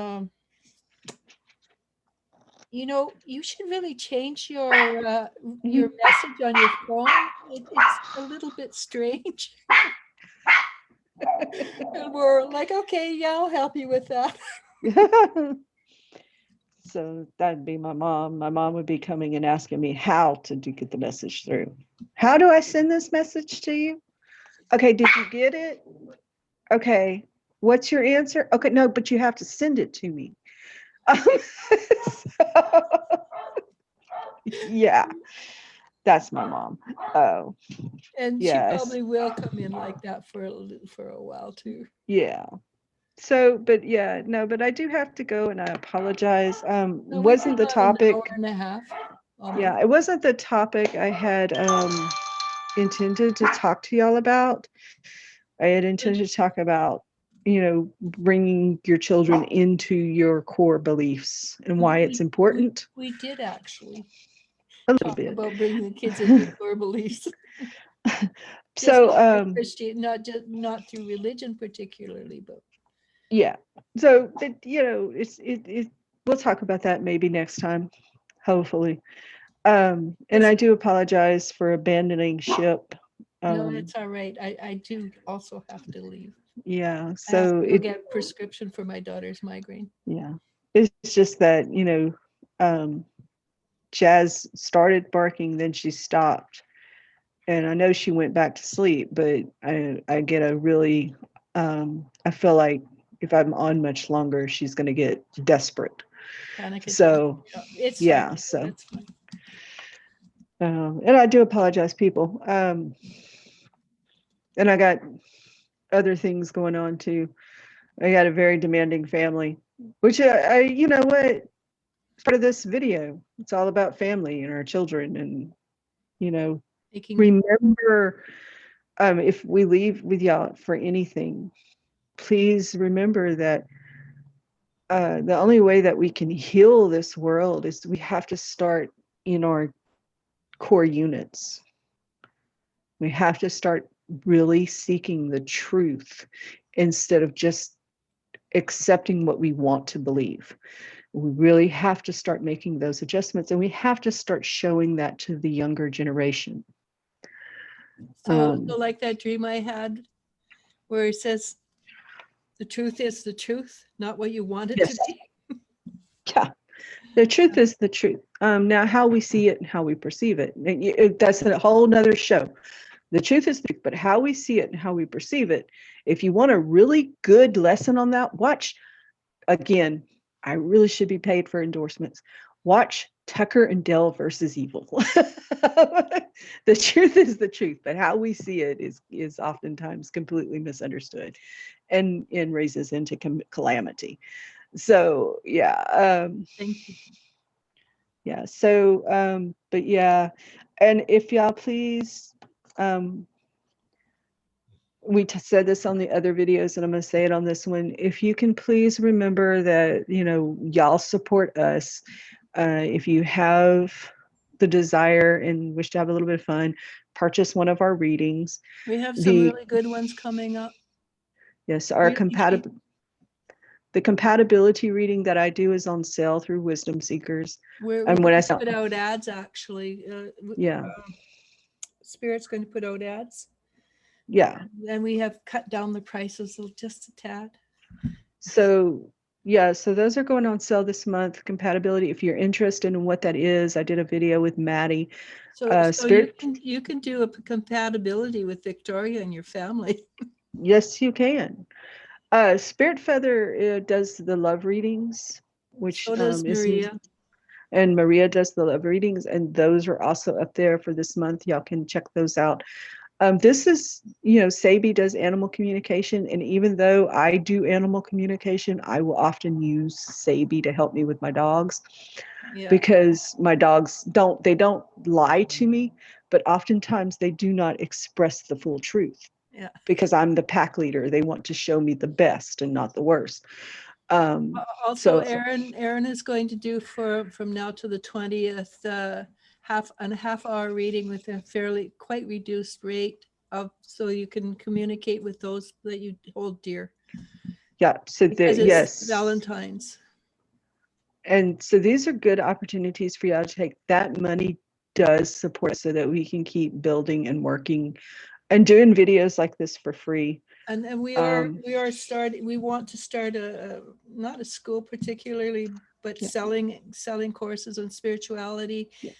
Speaker 1: You should really change your message on your phone. It's a little bit strange. And we're like, okay, yeah, I'll help you with that.
Speaker 2: So that'd be my mom. My mom would be coming and asking me how to get the message through. How do I send this message to you? Okay, did you get it? Okay, what's your answer? Okay, no, but you have to send it to me. Yeah, that's my mom. Oh,
Speaker 1: and
Speaker 2: yes.
Speaker 1: She probably will come in like that for a while too.
Speaker 2: Yeah. So, but yeah, no, but I do have to go, and I apologize. Wasn't the topic?
Speaker 1: An hour and a half. Almost.
Speaker 2: Yeah, it wasn't the topic I had intended to talk to y'all about. I had intended to talk about, bringing your children into your core beliefs and why it's important.
Speaker 1: We did actually
Speaker 2: a little bit
Speaker 1: about bringing the kids into core beliefs.
Speaker 2: So
Speaker 1: Christian, not through religion particularly, but
Speaker 2: yeah. So but we'll talk about that maybe next time, hopefully. And I do apologize for abandoning ship.
Speaker 1: No, it's all right. I do also have to leave.
Speaker 2: Yeah. So
Speaker 1: I get a prescription for my daughter's migraine.
Speaker 2: Yeah. It's just that, Jazz started barking, then she stopped. And I know she went back to sleep, but I get a really I feel like if I'm on much longer, she's going to get desperate.
Speaker 1: Panic attack.
Speaker 2: So,
Speaker 1: It's
Speaker 2: yeah,
Speaker 1: fine.
Speaker 2: so,
Speaker 1: It's fine.
Speaker 2: and I do apologize, people. And I got other things going on too. I got a very demanding family, which you know what, part of this video, it's all about family and our children, and remember, if we leave with y'all for anything, please remember that the only way that we can heal this world is we have to start in our core units. We have to start really seeking the truth instead of just accepting what we want to believe. We really have to start making those adjustments, and we have to start showing that to the younger generation.
Speaker 1: So like that dream I had where it says, the truth is the truth, not what you want it to be.
Speaker 2: Yeah, the truth is the truth. Now, how we see it and how we perceive it, that's a whole nother show. The truth is the truth, but how we see it and how we perceive it. If you want a really good lesson on that, watch, again, I really should be paid for endorsements. Watch Tucker and Dale versus Evil. The truth is the truth, but how we see it is oftentimes completely misunderstood and raises into calamity. So yeah.
Speaker 1: Thank you.
Speaker 2: Yeah. So but yeah, and if y'all please, we said this on the other videos, and I'm going to say it on this one. If you can please remember that, y'all support us. If you have the desire and wish to have a little bit of fun, purchase one of our readings.
Speaker 1: We have some really good ones coming up.
Speaker 2: Yes, our the compatibility reading that I do is on sale through Wisdom Seekers.
Speaker 1: We're
Speaker 2: and
Speaker 1: going
Speaker 2: when
Speaker 1: to put out ads, actually.
Speaker 2: Yeah.
Speaker 1: Spirit's going to put out ads.
Speaker 2: Yeah.
Speaker 1: And we have cut down the prices just a tad.
Speaker 2: So yeah, so those are going on sale this month. Compatibility, if you're interested in what that is, I did a video with Maddie.
Speaker 1: So
Speaker 2: Spirit,
Speaker 1: you can do a compatibility with Victoria and your family.
Speaker 2: Yes, you can. Spirit Feather does the love readings, which
Speaker 1: So does Maria.
Speaker 2: And Maria does the love readings, and those are also up there for this month. Y'all can check those out. This is, Sabi does animal communication, and even though I do animal communication, I will often use Sabi to help me with my dogs. Yeah. Because my dogs don't lie to me, but oftentimes they do not express the full truth.
Speaker 1: Yeah.
Speaker 2: Because I'm the pack leader. They want to show me the best and not the worst.
Speaker 1: Also, Erin is going to do from now to the 20th, half hour reading with a quite reduced rate so you can communicate with those that you hold dear.
Speaker 2: Yeah. So yes,
Speaker 1: Valentine's.
Speaker 2: And so these are good opportunities for y'all to take. That money does support so that we can keep building and working and doing videos like this for free.
Speaker 1: And we want to start not a school particularly, but selling courses on spirituality.
Speaker 2: Yeah.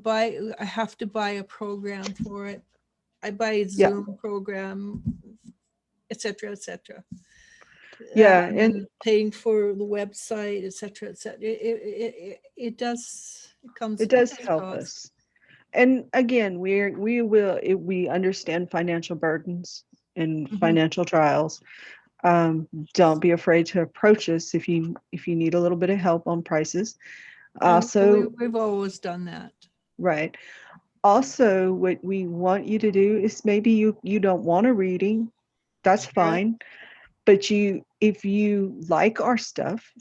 Speaker 1: I have to buy a program for it. I buy a Zoom program, etc., etc.
Speaker 2: Yeah,
Speaker 1: and paying for the website, etc., etc. It does
Speaker 2: help us. And again, we understand financial burdens and financial trials. Don't be afraid to approach us if you need a little bit of help on prices. Also,
Speaker 1: we've always done that.
Speaker 2: Right. Also, what we want you to do is, maybe you don't want a reading, that's fine. But if you like our stuff,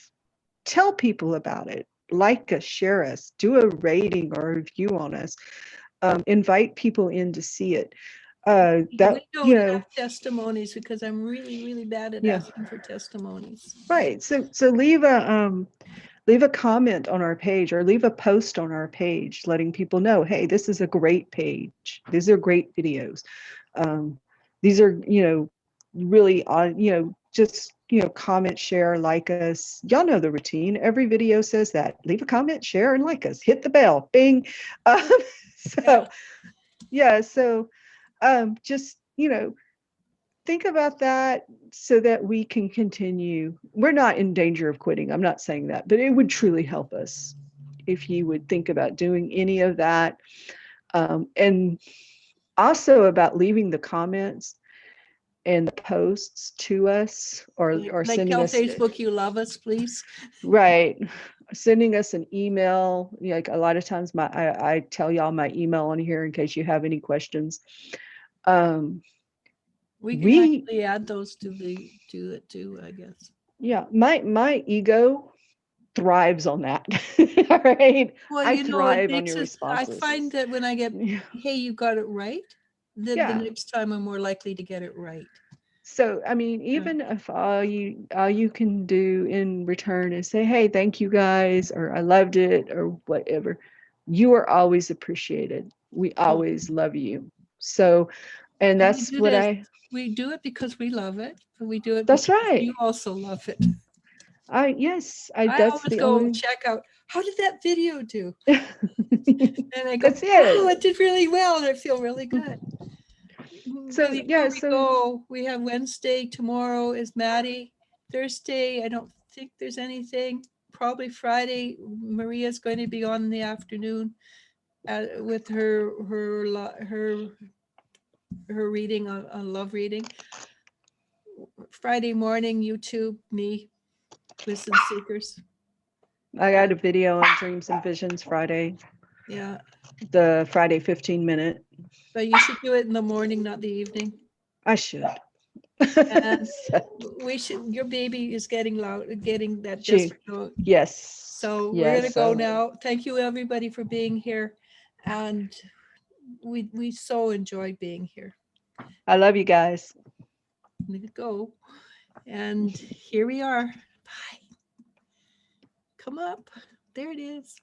Speaker 2: tell people about it. Like us, share us, do a rating or a review on us. Invite people in to see it.
Speaker 1: We don't have testimonies because I'm really, really bad at asking for testimonies.
Speaker 2: Right. So leave a comment on our page, or leave a post on our page letting people know, hey, this is a great page. These are great videos. These are, really on, just, comment, share, like us. Y'all know the routine. Every video says that. Leave a comment, share, and like us. Hit the bell. Bing. So just, think about that so that we can continue. We're not in danger of quitting. I'm not saying that, but it would truly help us if you would think about doing any of that. And also about leaving the comments and the posts to us, or
Speaker 1: Like
Speaker 2: sending
Speaker 1: tell
Speaker 2: us,
Speaker 1: Facebook you love us, please.
Speaker 2: right, sending us an email. Like a lot of times I tell y'all my email on here in case you have any questions.
Speaker 1: We can
Speaker 2: We
Speaker 1: actually add those to it too, I guess.
Speaker 2: Yeah, my ego thrives on that. All right.
Speaker 1: Well,
Speaker 2: I
Speaker 1: it
Speaker 2: thrive on
Speaker 1: makes
Speaker 2: your
Speaker 1: it, I
Speaker 2: responses.
Speaker 1: find that when I get,
Speaker 2: Yeah.
Speaker 1: hey, you got it right, then the
Speaker 2: Yeah.
Speaker 1: next time I'm more likely to get it right.
Speaker 2: So, I mean, even if all you can do in return is say, "Hey, thank you guys," or "I loved it," or whatever, you are always appreciated. We
Speaker 1: Oh,
Speaker 2: always love you. So, and
Speaker 1: and we
Speaker 2: that's
Speaker 1: do
Speaker 2: what
Speaker 1: this,
Speaker 2: I.
Speaker 1: we do it because we love it, and we do it
Speaker 2: That's
Speaker 1: because
Speaker 2: right.
Speaker 1: you also love it.
Speaker 2: Yes, I.
Speaker 1: I
Speaker 2: That's
Speaker 1: always
Speaker 2: the
Speaker 1: go
Speaker 2: only.
Speaker 1: check out, how did that video do? And I go,
Speaker 2: That's
Speaker 1: oh,
Speaker 2: it.
Speaker 1: it did really well, and I feel really good.
Speaker 2: So
Speaker 1: Before
Speaker 2: yeah.
Speaker 1: we
Speaker 2: So
Speaker 1: go, we have Wednesday, tomorrow is Maddie. Thursday, I don't think there's anything. Probably Friday, Maria's going to be on in the afternoon with her reading on love reading. Friday morning, YouTube, me, Wisdom Seekers.
Speaker 2: I got a video on dreams and visions Friday,
Speaker 1: Yeah,
Speaker 2: the Friday 15-minute.
Speaker 1: but you should do it in the morning, not the evening.
Speaker 2: I should.
Speaker 1: And
Speaker 2: So,
Speaker 1: we should. Your baby is getting loud, getting that
Speaker 2: gee,
Speaker 1: desperate note.
Speaker 2: yes,
Speaker 1: So we're gonna
Speaker 2: yes.
Speaker 1: go now. Thank you everybody for being here, and we so enjoyed being here.
Speaker 2: I love you guys.
Speaker 1: I'm gonna go, and here we are. Bye. Come up. There it is.